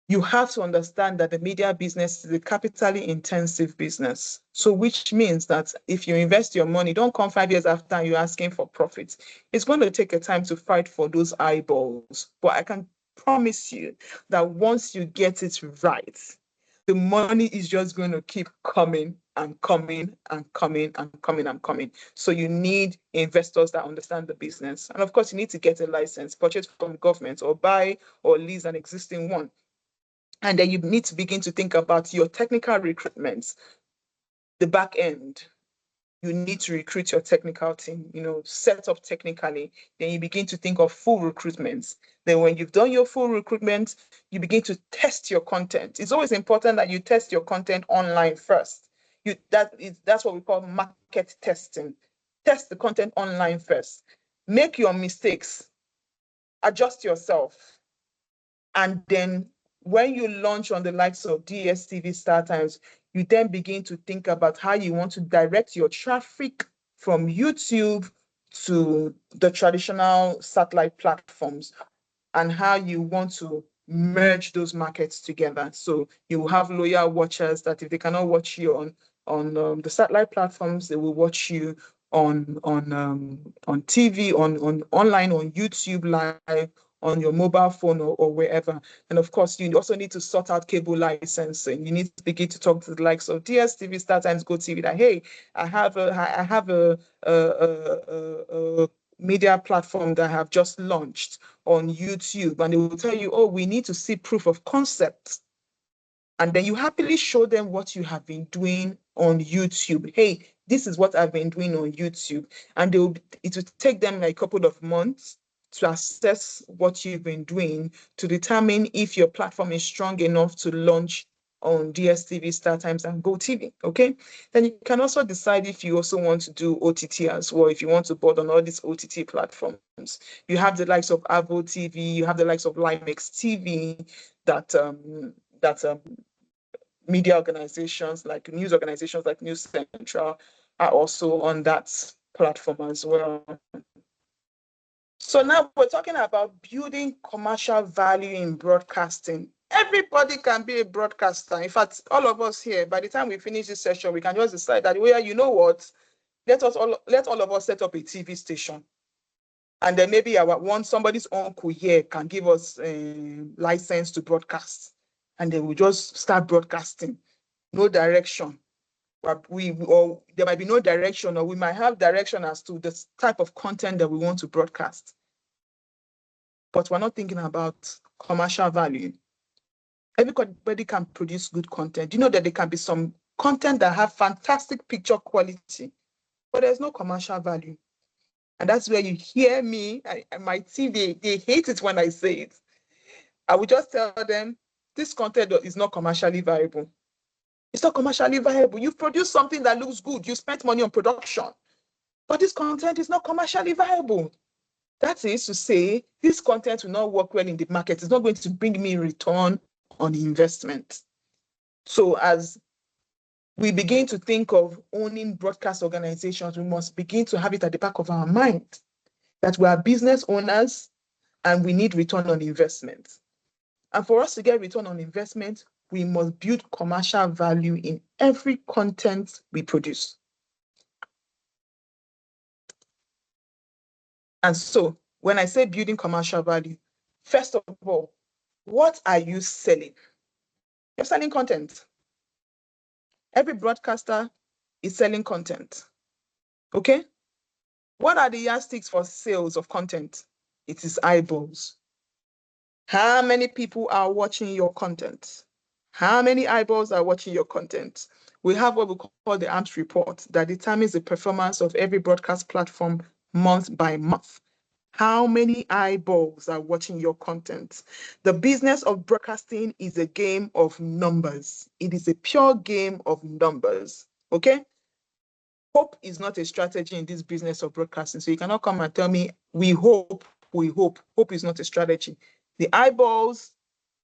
you have to understand that the media business is a capitally intensive business. So which means that if you invest your money, don't come 5 years after and you're asking for profits. It's going to take a time to fight for those eyeballs. But I can promise you that once you get it right, the money is just going to keep coming and coming and coming and coming and coming. So you need investors that understand the business. And of course, you need to get a license, purchase from government, or buy or lease an existing one. And then you need to begin to think about your technical recruitment, the back end. You need to recruit your technical team, set up technically. Then you begin to think of full recruitment. Then when you've done your full recruitment, you begin to test your content. It's always important that you test your content online first. That's what we call market testing. Test the content online first. Make your mistakes. Adjust yourself. And then when you launch on the likes of DSTV, StarTimes, you then begin to think about how you want to direct your traffic from YouTube to the traditional satellite platforms, and how you want to merge those markets together. So you will have loyal watchers that if they cannot watch you on the satellite platforms, they will watch you on TV, on online, on YouTube Live, on your mobile phone, or wherever. And of course, you also need to sort out cable licensing. You need to begin to talk to the likes of DSTV, StarTimes, GoTV, that, hey, I have a media platform that I have just launched on YouTube, and they will tell you, oh, we need to see proof of concept. And then you happily show them what you have been doing on YouTube. Hey, this is what I've been doing on YouTube. And it will take them like a couple of months to assess what you've been doing, to determine if your platform is strong enough to launch on DSTV, StarTimes, and GoTV. Okay. Then you can also decide if you also want to do OTT as well, if you want to board on all these OTT platforms. You have the likes of Avo TV, you have the likes of Limex TV, that media organizations, like news organizations like News Central, are also on that platform as well. So now we're talking about building commercial value in broadcasting. Everybody can be a broadcaster. In fact, all of us here, by the time we finish this session, we can just decide that, well, you know what, let all of us set up a TV station. And then maybe somebody's uncle here can give us a license to broadcast. And then we just start broadcasting. No direction. But or there might be no direction, or we might have direction as to the type of content that we want to broadcast. But we're not thinking about commercial value. Everybody can produce good content. You know that there can be some content that have fantastic picture quality, but there's no commercial value. And that's where you hear me, my team, they hate it when I say it. I will just tell them, this content is not commercially viable. It's not commercially viable. You've produced something that looks good. You spent money on production, but this content is not commercially viable. That is to say, this content will not work well in the market. It's not going to bring me return on investment. So as we begin to think of owning broadcast organizations, we must begin to have it at the back of our mind that we are business owners and we need return on investment. And for us to get return on investment, we must build commercial value in every content we produce. And so when I say building commercial value, first of all, what are you selling? You're selling content. Every broadcaster is selling content. Okay? What are the yardsticks for sales of content? It is eyeballs. How many people are watching your content? How many eyeballs are watching your content? We have what we call the AMPS report that determines the performance of every broadcast platform month by month. How many eyeballs are watching your content? The business of broadcasting is a game of numbers. It is a pure game of numbers. Okay? Hope is not a strategy in this business of broadcasting. So you cannot come and tell me, we hope, we hope. Hope is not a strategy. The eyeballs,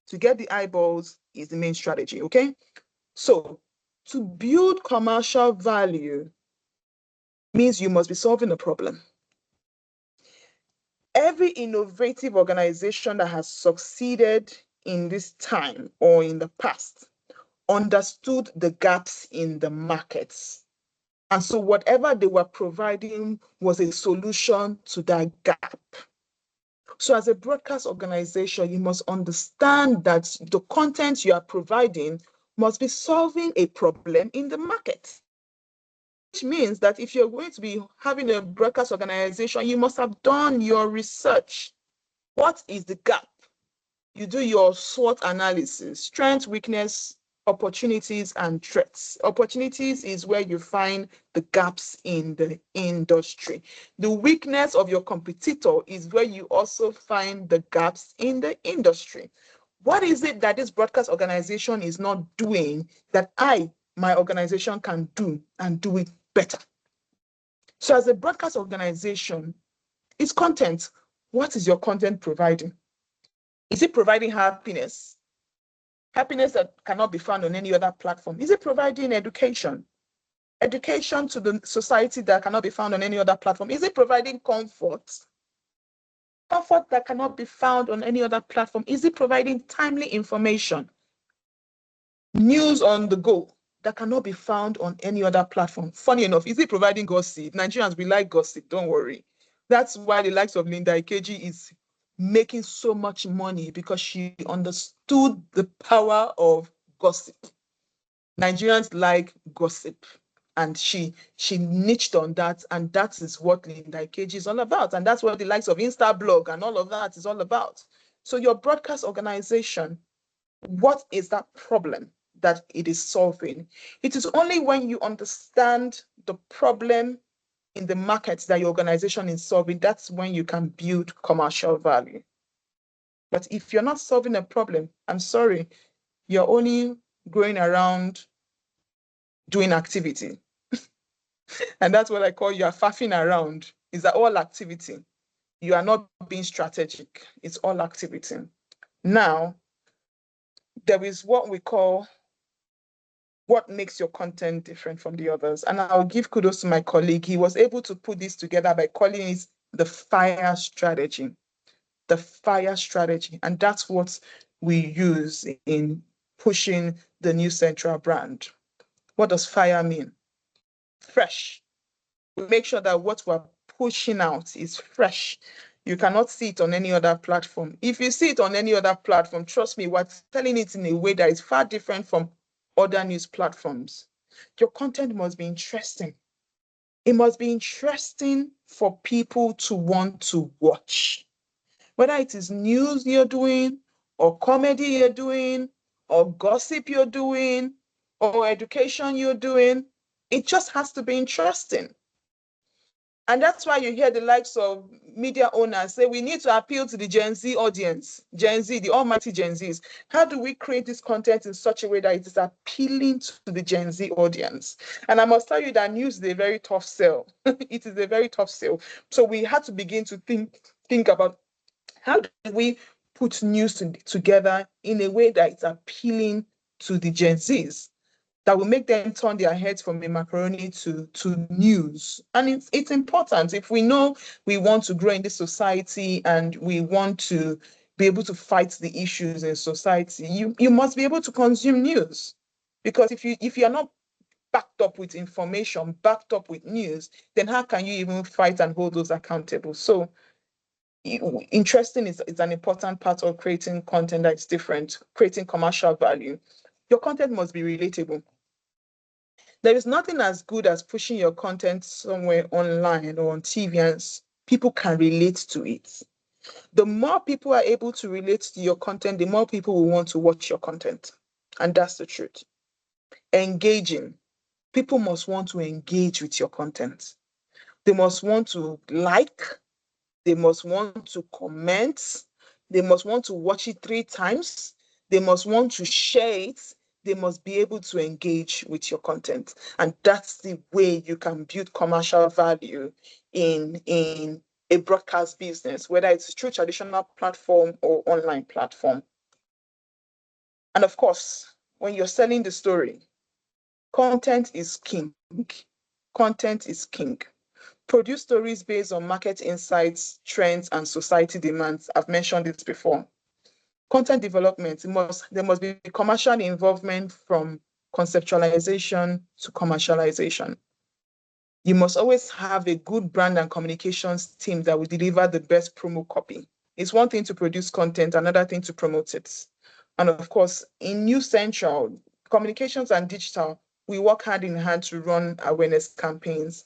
to get the eyeballs is the main strategy. Okay? So to build commercial value means you must be solving a problem. Every innovative organization that has succeeded in this time or in the past understood the gaps in the markets. And so whatever they were providing was a solution to that gap. So as a broadcast organization, you must understand that the content you are providing must be solving a problem in the market. Which means that if you're going to be having a broadcast organization, you must have done your research. What is the gap? You do your SWOT analysis, strength, weakness, opportunities, and threats. Opportunities is where you find the gaps in the industry. The weakness of your competitor is where you also find the gaps in the industry. What is it that this broadcast organization is not doing that my organization, can do and do it better? So as a broadcast organization, it's content. What is your content providing? Is it providing happiness? Happiness that cannot be found on any other platform. Is it providing education? Education to the society that cannot be found on any other platform. Is it providing comfort? Comfort that cannot be found on any other platform. Is it providing timely information? News on the go that cannot be found on any other platform. Funny enough, is it providing gossip? Nigerians, we like gossip, don't worry. That's why the likes of Linda Ikeji is making so much money, because she understood the power of gossip. Nigerians like gossip, and she niched on that, and that is what Linda Ikeji is all about, and that's what the likes of Instablog and all of that is all about. So your broadcast organization, what is that problem that it is solving? It is only when you understand the problem in the market that your organization is solving, that's when you can build commercial value. But if you're not solving a problem, I'm sorry, you're only going around doing activity. And that's what I call you are faffing around. Is that all activity? You are not being strategic. It's all activity. Now, there is what we call what makes your content different from the others. And I'll give kudos to my colleague. He was able to put this together by calling it the FIRE strategy. The FIRE strategy. And that's what we use in pushing the new central brand. What does FIRE mean? Fresh. We make sure that what we're pushing out is fresh. You cannot see it on any other platform. If you see it on any other platform, trust me, we're telling it in a way that is far different from other news platforms. Your content must be interesting. It must be interesting for people to want to watch. Whether it is news you're doing, or comedy you're doing, or gossip you're doing, or education you're doing, it just has to be interesting. And that's why you hear the likes of media owners say we need to appeal to the Gen Z audience, Gen Z, the almighty Gen Zs. How do we create this content in such a way that it is appealing to the Gen Z audience? And I must tell you that news is a very tough sell. It is a very tough sell. So we had to begin to think about how do we put news together in a way that it's appealing to the Gen Zs, that will make them turn their heads from a macaroni to news. And it's important. If we know we want to grow in this society and we want to be able to fight the issues in society, you must be able to consume news. Because if you're not backed up with information, backed up with news, then how can you even fight and hold those accountable? So interesting is an important part of creating content that's different, creating commercial value. Your content must be relatable. There is nothing as good as pushing your content somewhere online or on TV and people can relate to it. The more people are able to relate to your content, the more people will want to watch your content. And that's the truth. Engaging. People must want to engage with your content. They must want to like, They must want to comment. They must want to watch it 3 times. They must want to share it. They must be able to engage with your content. And that's the way you can build commercial value in a broadcast business, whether it's through traditional platform or online platform. And of course, when you're selling the story, content is king. Content is king. Produce stories based on market insights, trends, and society demands. I've mentioned this before. Content development, there must be commercial involvement from conceptualization to commercialization. You must always have a good brand and communications team that will deliver the best promo copy. It's one thing to produce content, another thing to promote it. And of course, in New Central, communications and digital, we work hand in hand to run awareness campaigns.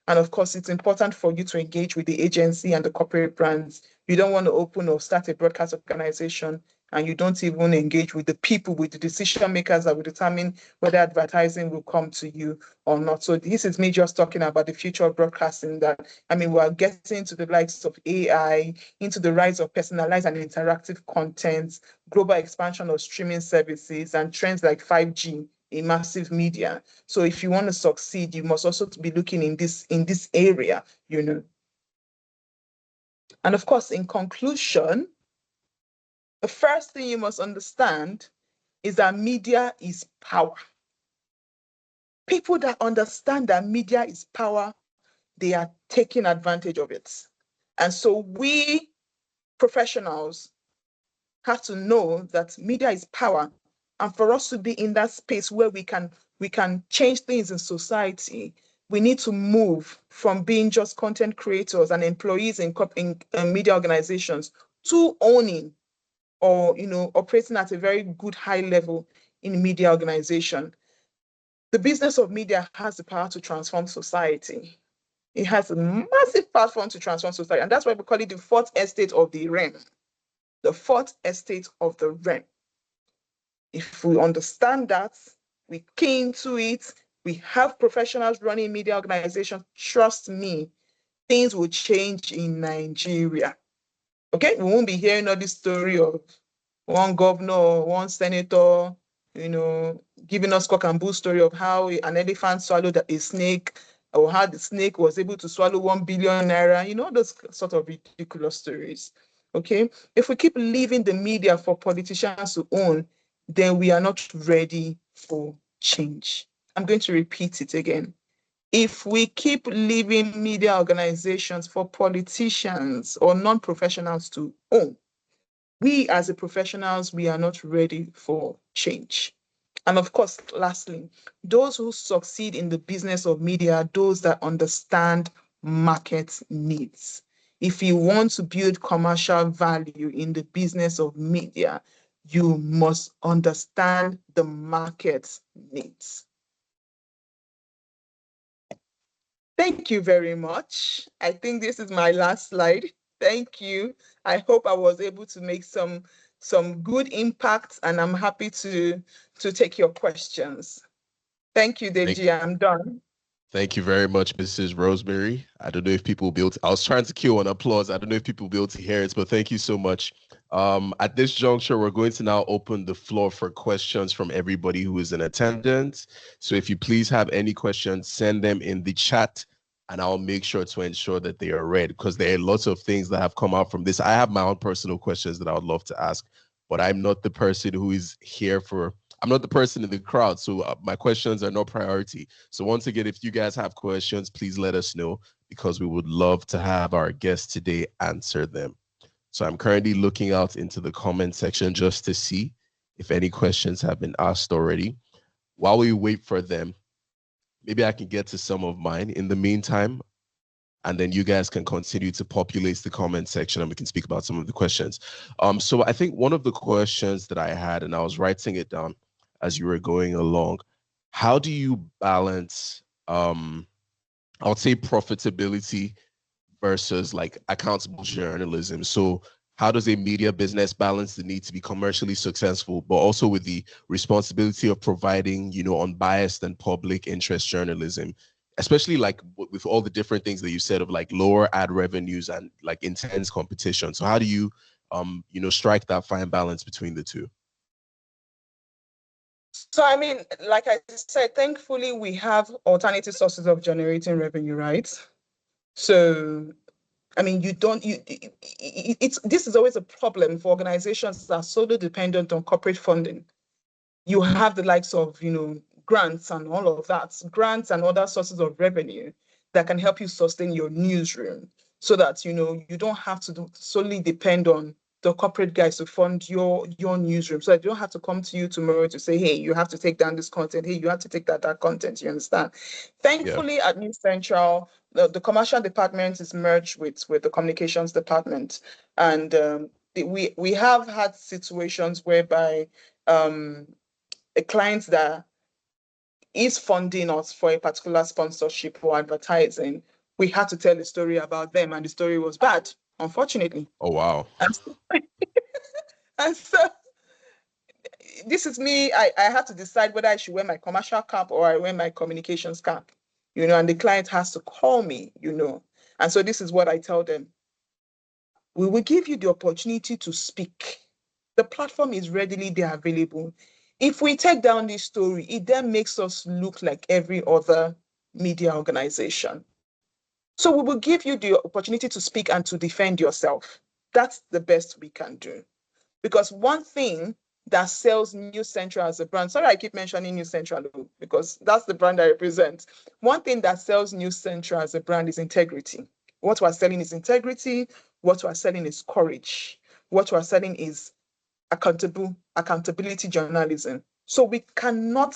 And of course, it's important for you to engage with the agency and the corporate brands. You don't want to open or start a broadcast organization and you don't even engage with the people, with the decision makers that will determine whether advertising will come to you or not. So this is me just talking about the future of broadcasting that, I mean, we're getting to the likes of AI, into the rise of personalized and interactive content, global expansion of streaming services, and trends like 5G in massive media. So if you want to succeed, you must also be looking in this area, you know. And of course, in conclusion, the first thing you must understand is that media is power. People that understand that media is power, they are taking advantage of it. And so we professionals have to know that media is power. And for us to be in that space where we can change things in society, we need to move from being just content creators and employees in media organizations to owning or operating at a very good high level in media organization. The business of media has the power to transform society. It has a massive platform to transform society. And that's why we call it the fourth estate of the realm. The fourth estate of the realm. If we understand that, we key into it, we have professionals running media organizations, trust me, things will change in Nigeria. Okay, we won't be hearing all this story of one governor, one senator, giving us cock and bull story of how an elephant swallowed a snake, or how the snake was able to swallow 1 billion naira, those sort of ridiculous stories. Okay, if we keep leaving the media for politicians to own, then we are not ready for change. I'm going to repeat it again. If we keep leaving media organizations for politicians or non-professionals to own, we as a professionals, we are not ready for change. And of course, lastly, those who succeed in the business of media are those that understand market needs. If you want to build commercial value in the business of media, you must understand the market needs. Thank you very much. I think this is my last slide. Thank you. I hope I was able to make some good impact, and I'm happy to take your questions. Thank you, Deji. I'm done. Thank you very much, Mrs. Rosemary. I don't know if people will be able to, I was trying to cue on applause. I don't know if people will be able to hear it, but thank you so much. At this juncture, we're going to now open the floor for questions from everybody who is in attendance. So if you please have any questions, send them in the chat and I'll make sure to ensure that they are read, because there are lots of things that have come out from this. I have my own personal questions that I would love to ask, but I'm not the person who is here for, I'm not the person in the crowd, so my questions are no priority. So once again, if you guys have questions, please let us know, because we would love to have our guests today answer them. So I'm currently looking out into the comment section just to see if any questions have been asked already. While we wait for them, maybe I can get to some of mine in the meantime, and then you guys can continue to populate the comment section and we can speak about some of the questions. So I think one of the questions that I had, and I was writing it down as you were going along, how do you balance, I would say, profitability versus like accountable journalism? So how does a media business balance the need to be commercially successful, but also with the responsibility of providing, unbiased and public interest journalism? especially like with all the different things that you said of like lower ad revenues and like intense competition. So how do you, strike that fine balance between the two? So, I mean, like I said, thankfully, we have alternative sources of generating revenue, right? So, I mean, you don't, it's, this is always a problem for organizations that are solely dependent on corporate funding. You have the likes of, grants and all of that, grants and other sources of revenue that can help you sustain your newsroom so that, you don't have to solely depend on the corporate guys to fund your newsroom. So that you don't have to come to you tomorrow to say, hey, you have to take down this content. Hey, you have to take that content. You understand? Yeah. Thankfully, at News Central, the commercial department is merged with the communications department. And we have had situations whereby a client that is funding us for a particular sponsorship or advertising, we had to tell a story about them, and the story was bad, unfortunately. Oh, wow. And so, and so this is me. I had to decide whether I should wear my commercial cap or I wear my communications cap, and the client has to call me. And so this is what I tell them. We will give you the opportunity to speak. The platform is readily there available. If we take down this story, it then makes us look like every other media organization. So we will give you the opportunity to speak and to defend yourself. That's the best we can do. Because one thing that sells News Central as a brand, sorry, I keep mentioning News Central because that's the brand I represent. One thing that sells News Central as a brand is integrity. What we're selling is integrity. What we're selling is courage. What we're selling is accountability journalism. So we cannot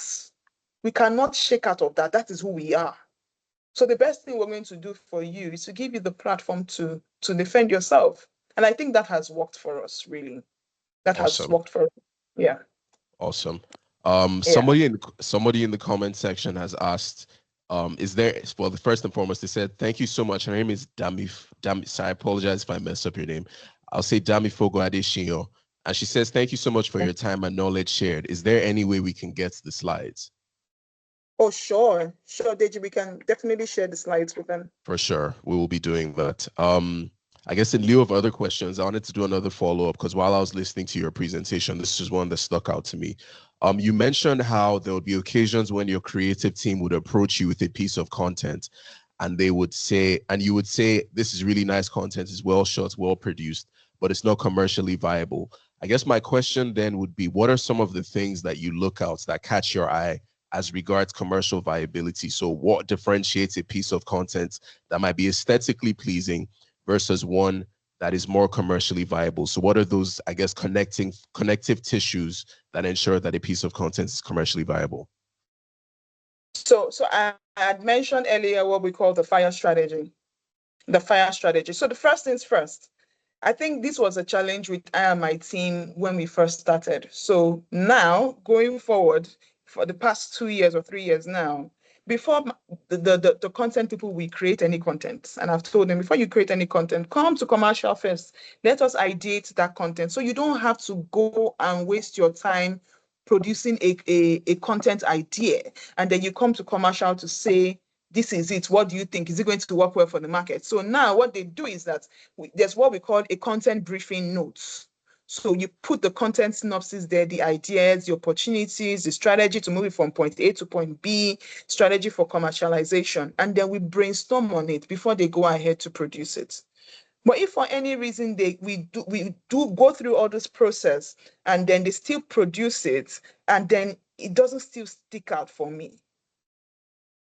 shake out of that. That is who we are. So the best thing we're going to do for you is to give you the platform to defend yourself. And I think that has worked for us, really. That has Awesome. worked for us. Yeah. Awesome. Yeah. Somebody in the comment section has asked, is there, well, the first and foremost, they said, thank you so much. Her name is sorry, I apologize if I mess up your name. I'll say Dami Fogo Adeshinyo. And she says, thank you so much for your time and knowledge shared. Is there any way we can get the slides? Oh, sure. Sure, Deji. We can definitely share the slides with them. For sure. We will be doing that. I guess in lieu of other questions, I wanted to do another follow-up because while I was listening to your presentation, this is one that stuck out to me. You mentioned how there would be occasions when your creative team would approach you with a piece of content and you would say, this is really nice content, it's well shot, well produced, but it's not commercially viable. I guess my question then would be, what are some of the things that you look out that catch your eye as regards commercial viability? So what differentiates a piece of content that might be aesthetically pleasing versus one that is more commercially viable? So what are those, I guess, connective tissues that ensure that a piece of content is commercially viable? So I had mentioned earlier what we call the fire strategy. The fire strategy. So the first things first, I think this was a challenge with I and my team when we first started. So now going forward for the past 2 years or 3 years now, before the content people, we create any content. And I've told them, before you create any content, come to commercial first. Let us ideate that content. So you don't have to go and waste your time producing a content idea. And then you come to commercial to say, this is it. What do you think? Is it going to work well for the market? So now what they do is that there's what we call a content briefing notes. So you put the content synopsis there, the ideas, the opportunities, the strategy to move it from point A to point B, strategy for commercialization, and then we brainstorm on it before they go ahead to produce it. But if for any reason we do go through all this process and then they still produce it and then it doesn't still stick out for me,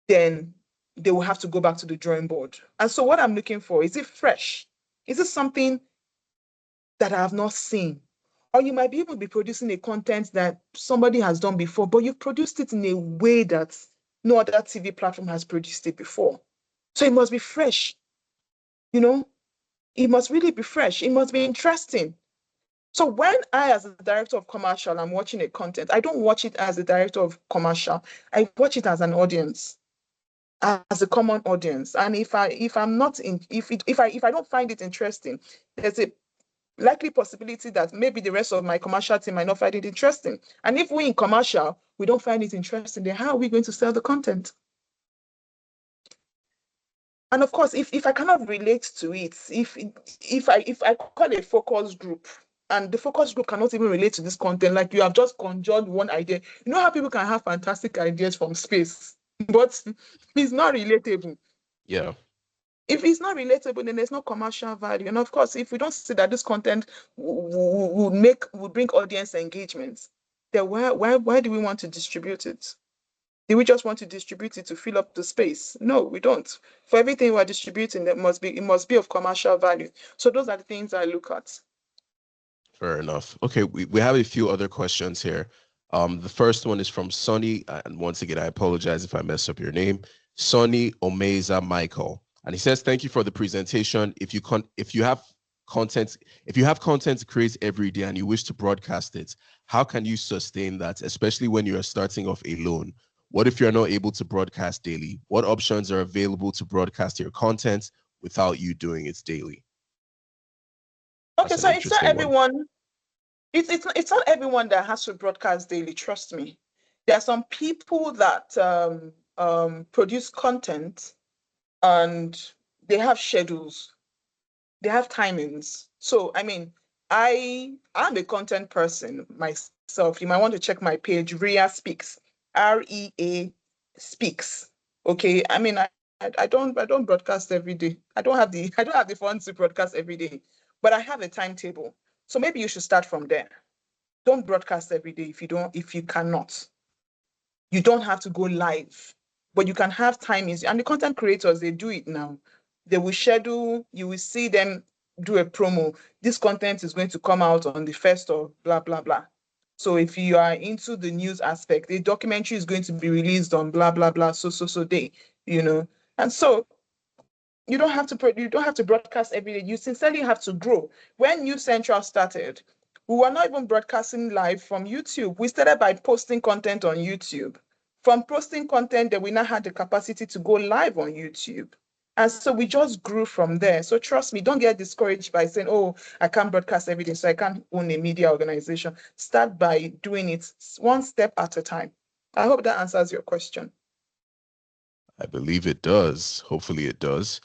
then they will have to go back to the drawing board. And so what I'm looking for, is it fresh? Is it something that I have not seen? Or you might be able to be producing a content that somebody has done before, but you've produced it in a way that no other TV platform has produced it before. So it must be fresh, it must really be fresh. It must be interesting. So when I, as a director of commercial, I'm watching a content, I don't watch it as a director of commercial. I watch it as an audience, as a common audience. And if I'm not in, if I don't find it interesting, there's a likely possibility that maybe the rest of my commercial team might not find it interesting. And if we in commercial, we don't find it interesting, then how are we going to sell the content? And of course, if I cannot relate to it, if I call a focus group and the focus group cannot even relate to this content, like you have just conjured one idea. You know how people can have fantastic ideas from space, but it's not relatable. Yeah, If it's not relatable, then there's no commercial value. And of course, if we don't see that this content would bring audience engagement, then why do we want to distribute it? Do we just want to distribute it to fill up the space? No, we don't. For everything we're distributing, it must be of commercial value. So those are the things I look at. fair enough. Okay, we have a few other questions here. The first one is from Sonny, and once again, I apologize if I mess up your name, Sonny Omeza Michael, and he says, "Thank you for the presentation. If you have content to create every day and you wish to broadcast it, how can you sustain that, especially when you are starting off alone? What if you're not able to broadcast daily? What options are available to broadcast your content without you doing it daily?" Okay, That's an so it's not interesting one. everyone. It's not everyone that has to broadcast daily. Trust me. There are some people that produce content and they have schedules, they have timings. So I mean, I'm a content person myself. You might want to check my page, Ria Speaks, REA Speaks. Okay. I mean, I don't broadcast every day. I don't have the funds to broadcast every day, but I have a timetable. So maybe you should start from there. Don't broadcast every day if you cannot. You don't have to go live, but you can have timings. And the content creators, they do it now. They will schedule, you will see them do a promo. This content is going to come out on the first of blah, blah, blah. So if you are into the news aspect, the documentary is going to be released on blah, blah, blah, so day, you know. And so you don't have to broadcast every day. You sincerely have to grow. When News Central started, we were not even broadcasting live from YouTube. We started by posting content on YouTube. From posting content, then we now had the capacity to go live on YouTube. And so we just grew from there. So trust me, don't get discouraged by saying, oh, I can't broadcast every day, so I can't own a media organization. Start by doing it one step at a time. I hope that answers your question. I believe it does. Hopefully it does.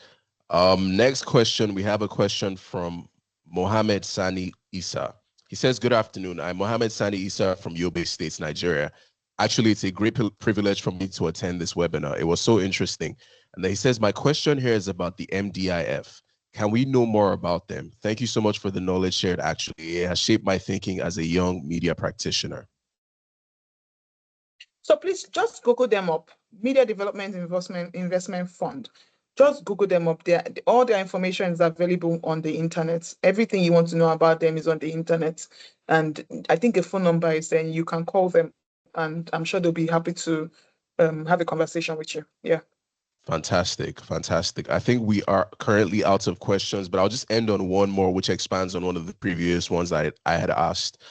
Next question, we have a question from Mohammed Sani Isa. He says, "Good afternoon. I'm Mohammed Sani Isa from Yobe State, Nigeria. Actually, it's a great privilege for me to attend this webinar. It was so interesting." And then he says, "My question here is about the MDIF. Can we know more about them? Thank you so much for the knowledge shared. Actually, it has shaped my thinking as a young media practitioner." So please just Google them up. Media Development Investment Fund. Just Google them up. All their information is available on the internet. Everything you want to know about them is on the internet. And I think a phone number is there. You can call them, and I'm sure they'll be happy to have a conversation with you. Yeah. Fantastic, fantastic. I think we are currently out of questions, but I'll just end on one more, which expands on one of the previous ones I had asked.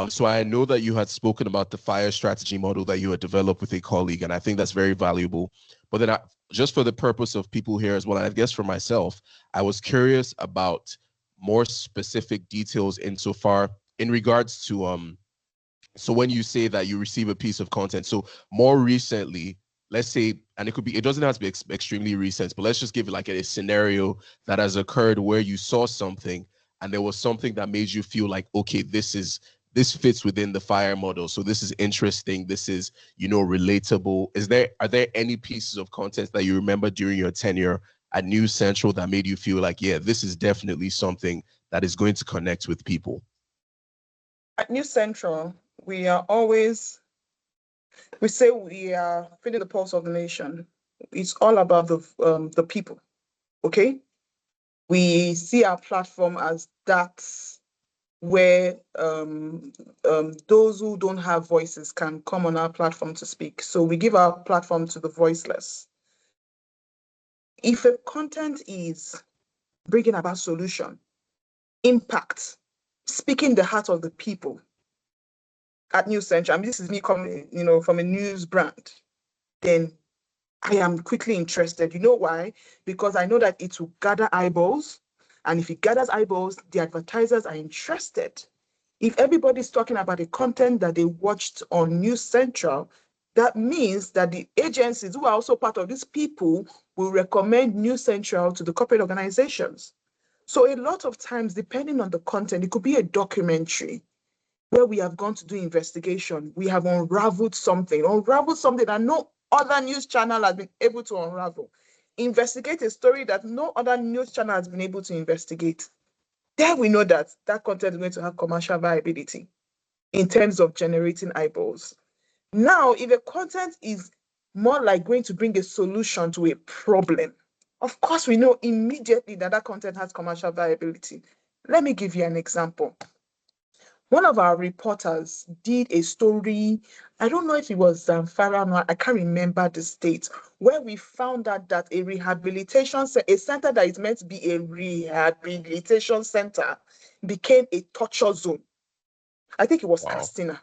So I know that you had spoken about the fire strategy model that you had developed with a colleague, and I think that's very valuable. But then, just for the purpose of people here as well, and I guess for myself, I was curious about more specific details insofar in regards to so when you say that you receive a piece of content, so more recently, let's say, and it doesn't have to be extremely recent, but let's just give it like a scenario that has occurred where you saw something and there was something that made you feel like, okay, this fits within the fire model. So this is interesting. This is, relatable. Are there any pieces of content that you remember during your tenure at News Central that made you feel like, yeah, this is definitely something that is going to connect with people? At News Central, we say we are feeling the pulse of the nation. It's all about the people. Okay. We see our platform as that where those who don't have voices can come on our platform to speak. So we give our platform to the voiceless. If a content is bringing about solution, impact, speaking the heart of the people at News Central, I mean, this is me coming, from a news brand, then I am quickly interested. You know why? Because I know that it will gather eyeballs. And if it gathers eyeballs, the advertisers are interested. If everybody's talking about the content that they watched on News Central, that means that the agencies who are also part of these people will recommend News Central to the corporate organizations. So a lot of times, depending on the content, it could be a documentary where we have gone to do investigation. We have unraveled something that no other news channel has been able to unravel. Investigate a story that no other news channel has been able to investigate. There we know that that content is going to have commercial viability in terms of generating eyeballs. Now, if a content is more like going to bring a solution to a problem, of course, we know immediately that that content has commercial viability. Let me give you an example. One of our reporters did a story, I don't know if it was Zamfara, I can't remember the state, where we found out that a center that is meant to be a rehabilitation center became a torture zone. I think it was Wow. Castina.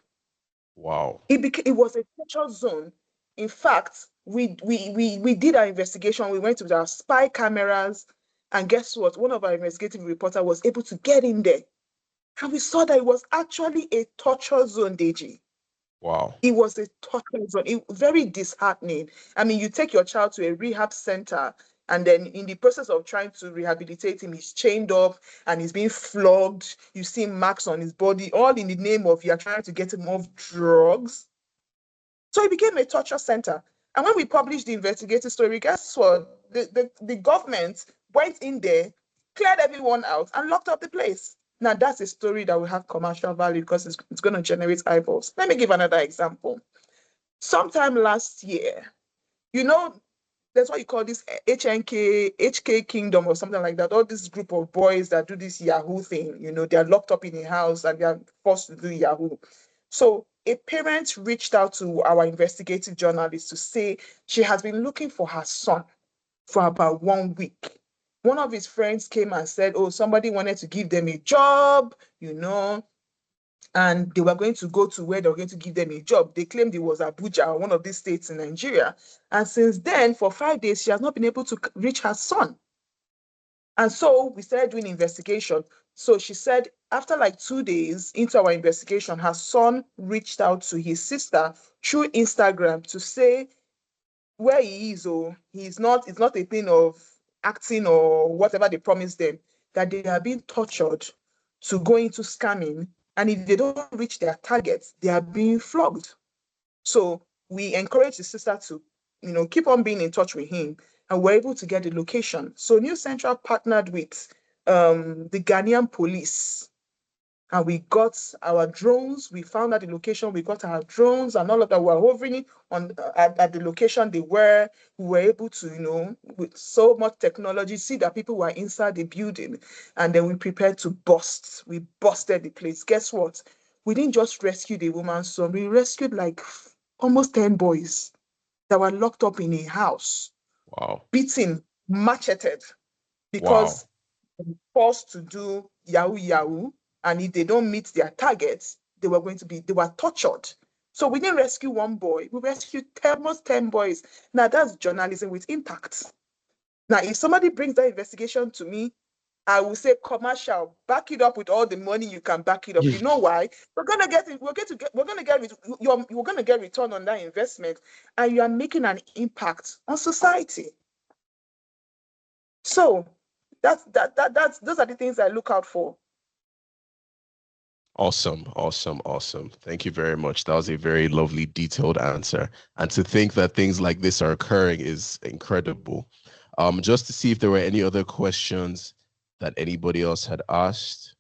Wow. It was a torture zone. In fact, we did our investigation. We went with our spy cameras, and guess what? One of our investigative reporters was able to get in there. And we saw that it was actually a torture zone, Deji. Wow. It was a torture zone. It was very disheartening. I mean, you take your child to a rehab center, and then in the process of trying to rehabilitate him, he's chained up and he's being flogged. You see marks on his body, all in the name of you're trying to get him off drugs. So it became a torture center. And when we published the investigative story, guess what? The government went in there, cleared everyone out, and locked up the place. Now, that's a story that will have commercial value because it's going to generate eyeballs. Let me give another example. Sometime last year, you know, that's what you call this HK Kingdom or something like that. All this group of boys that do this Yahoo thing, they're locked up in a house and they're forced to do Yahoo. So a parent reached out to our investigative journalist to say she has been looking for her son for about 1 week. One of his friends came and said, oh, somebody wanted to give them a job, and they were going to go to where they were going to give them a job. They claimed it was Abuja, one of these states in Nigeria. And since then, for 5 days, she has not been able to reach her son. And so we started doing investigation. So she said, after like 2 days into our investigation, her son reached out to his sister through Instagram to say where he is. Oh, it's not a thing of acting or whatever they promised them, that they are being tortured to go into scamming. And if they don't reach their targets, they are being flogged. So we encourage the sister to, keep on being in touch with him, and we're able to get the location. So News Central partnered with the Ghanaian police, and we got our drones. We found out the location. We got our drones and all of that. We were hovering on at the location they were. We were able to, with so much technology, see that people were inside the building, and then we prepared to bust. We busted the place. Guess what? We didn't just rescue the woman's son. We rescued like almost 10 boys that were locked up in a house, Wow. beaten, macheted, Wow. because forced to do Yahoo, and if they don't meet their targets, they were tortured. So we didn't rescue one boy, we rescued almost 10 boys. Now that's journalism with impact. Now, if somebody brings that investigation to me, I will say commercial, back it up with all the money you can back it up. You know why? We're gonna get return on that investment, and you are making an impact on society. So that's those are the things I look out for. Awesome. Thank you very much. That was a very lovely, detailed answer. And to think that things like this are occurring is incredible. Just to see if there were any other questions that anybody else had asked.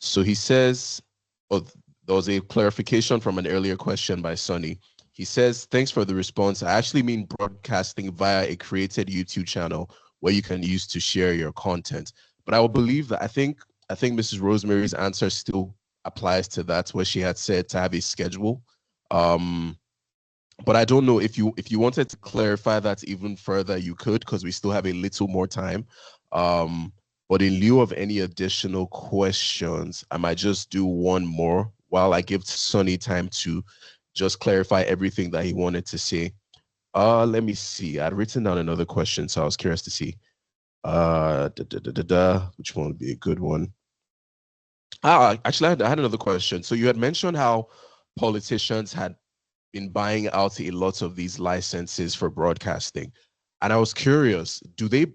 So he says, oh, there was a clarification from an earlier question by Sonny. He says, thanks for the response. I actually mean broadcasting via a created YouTube channel where you can use to share your content. But I will believe that I think Mrs. Rosemary's answer still applies to that, where she had said to have a schedule. But I don't know if you wanted to clarify that even further, you could, because we still have a little more time. But in lieu of any additional questions, I might just do one more while I give Sonny time to just clarify everything that he wanted to say. Let me see. I'd written down another question, so I was curious to see. Which one would be a good one? Actually, I had another question. So you had mentioned how politicians had been buying out a lot of these licenses for broadcasting. And I was curious, do they,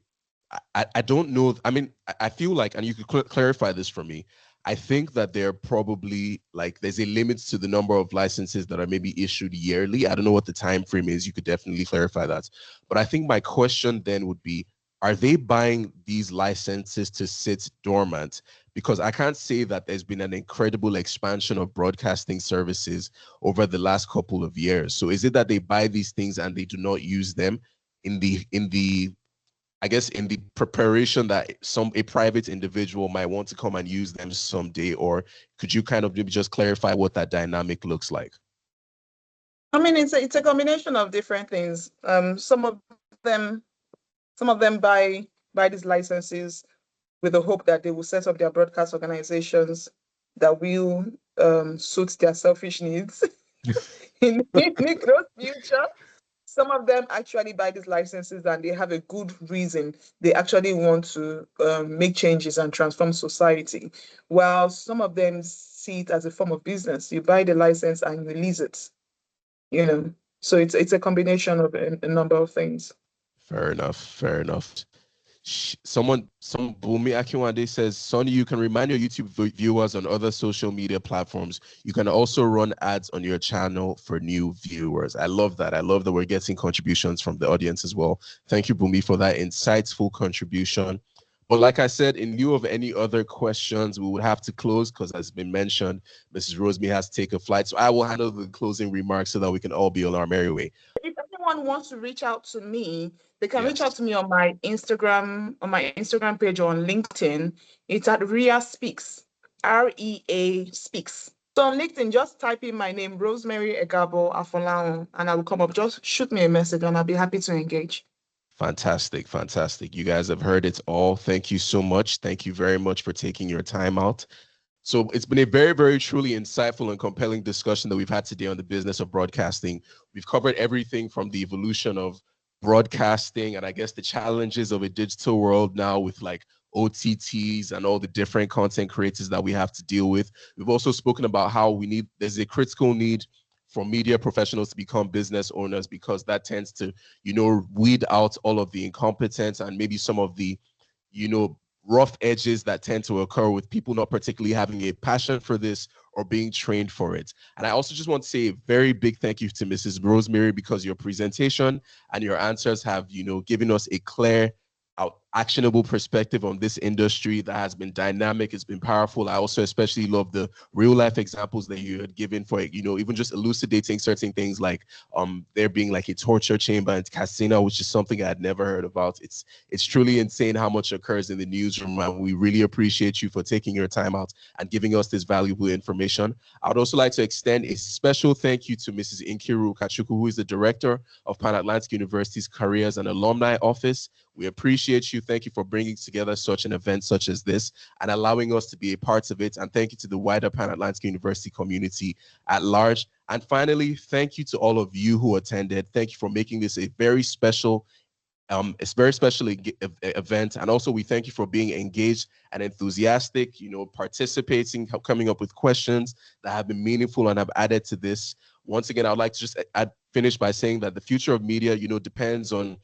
I don't know. I mean, I feel like, and you could clarify this for me. I think that they're probably like, there's a limit to the number of licenses that are maybe issued yearly. I don't know what the time frame is. You could definitely clarify that. But I think my question then would be, are they buying these licenses to sit dormant? Because I can't say that there's been an incredible expansion of broadcasting services over the last couple of years. So is it that they buy these things and they do not use them in the I guess in the preparation that a private individual might want to come and use them someday? Or could you kind of maybe just clarify what that dynamic looks like? I mean, it's a combination of different things. Them some of them buy these licenses with the hope that they will set up their broadcast organizations that will suit their selfish needs in the close future. Some of them actually buy these licenses and they have a good reason. They actually want to make changes and transform society. While some of them see it as a form of business. You buy the license and you release it, you know. So it's a combination of a number of things. Fair enough. Fair enough. Some Bumi Akinwande says, Sonny, you can remind your YouTube viewers on other social media platforms. You can also run ads on your channel for new viewers. I love that. I love that we're getting contributions from the audience as well. Thank you, Bumi, for that insightful contribution. But like I said, in lieu of any other questions, we would have to close because, as been mentioned, Mrs. Rosemary has to take a flight. So I will handle the closing remarks so that we can all be on our merry way. If anyone wants to reach out to me, they can reach out Yes. to me on my Instagram page or on LinkedIn. It's at Ria Speaks, REA Speaks. So on LinkedIn, just type in my name, Rosemary Egabor-Afolahan, and I will come up. Just shoot me a message and I'll be happy to engage. Fantastic, fantastic. You guys have heard it all. Thank you so much. Thank you very much for taking your time out. So it's been a very, very truly insightful and compelling discussion that we've had today on the business of broadcasting. We've covered everything from the evolution of broadcasting and I guess the challenges of a digital world now with like OTTs and all the different content creators that we have to deal with. We've also spoken about how there's a critical need for media professionals to become business owners because that tends to, weed out all of the incompetence and maybe some of the, rough edges that tend to occur with people not particularly having a passion for this or being trained for it. And I also just want to say a very big thank you to Mrs. Rosemary because your presentation and your answers have, given us a clear, actionable perspective on this industry that has been dynamic. It's been powerful. I also especially love the real life examples that you had given for, even just elucidating certain things like there being like a torture chamber in Casino, which is something I had never heard about. It's truly insane how much occurs in the newsroom, and we really appreciate you for taking your time out and giving us this valuable information. I would also like to extend a special thank you to Mrs. Nkiru Kachuku, who is the director of Pan Atlantic University's Careers and Alumni Office. We appreciate you. Thank you for bringing together such an event such as this and allowing us to be a part of it. And thank you to the wider Pan Atlantic University community at large. And finally, thank you to all of you who attended. Thank you for making this a very special event. And also we thank you for being engaged and enthusiastic, participating, coming up with questions that have been meaningful and have added to this. Once again, I'd like to just finish by saying that the future of media, depends on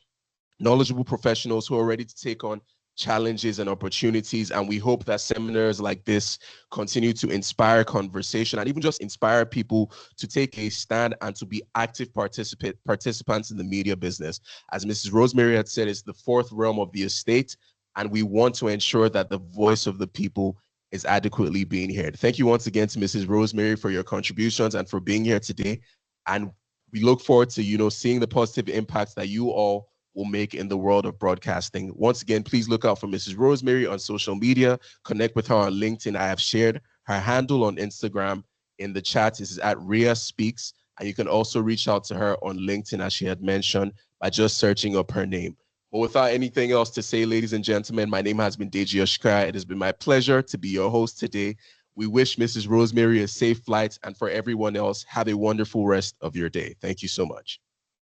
knowledgeable professionals who are ready to take on challenges and opportunities. And we hope that seminars like this continue to inspire conversation and even just inspire people to take a stand and to be active participants in the media business. As Mrs. Rosemary had said, it's the fourth realm of the estate, and we want to ensure that the voice of the people is adequately being heard. Thank you once again to Mrs. Rosemary for your contributions and for being here today. And we look forward to, seeing the positive impacts that you all will make in the world of broadcasting. Once again, please look out for Mrs. Rosemary on social media. Connect with her on LinkedIn. I have shared her handle on Instagram in the chat. This is at Ria Speaks. And you can also reach out to her on LinkedIn, as she had mentioned, by just searching up her name. But without anything else to say, ladies and gentlemen, my name has been Deji Oshikara. It has been my pleasure to be your host today. We wish Mrs. Rosemary a safe flight, and for everyone else, have a wonderful rest of your day. Thank you so much.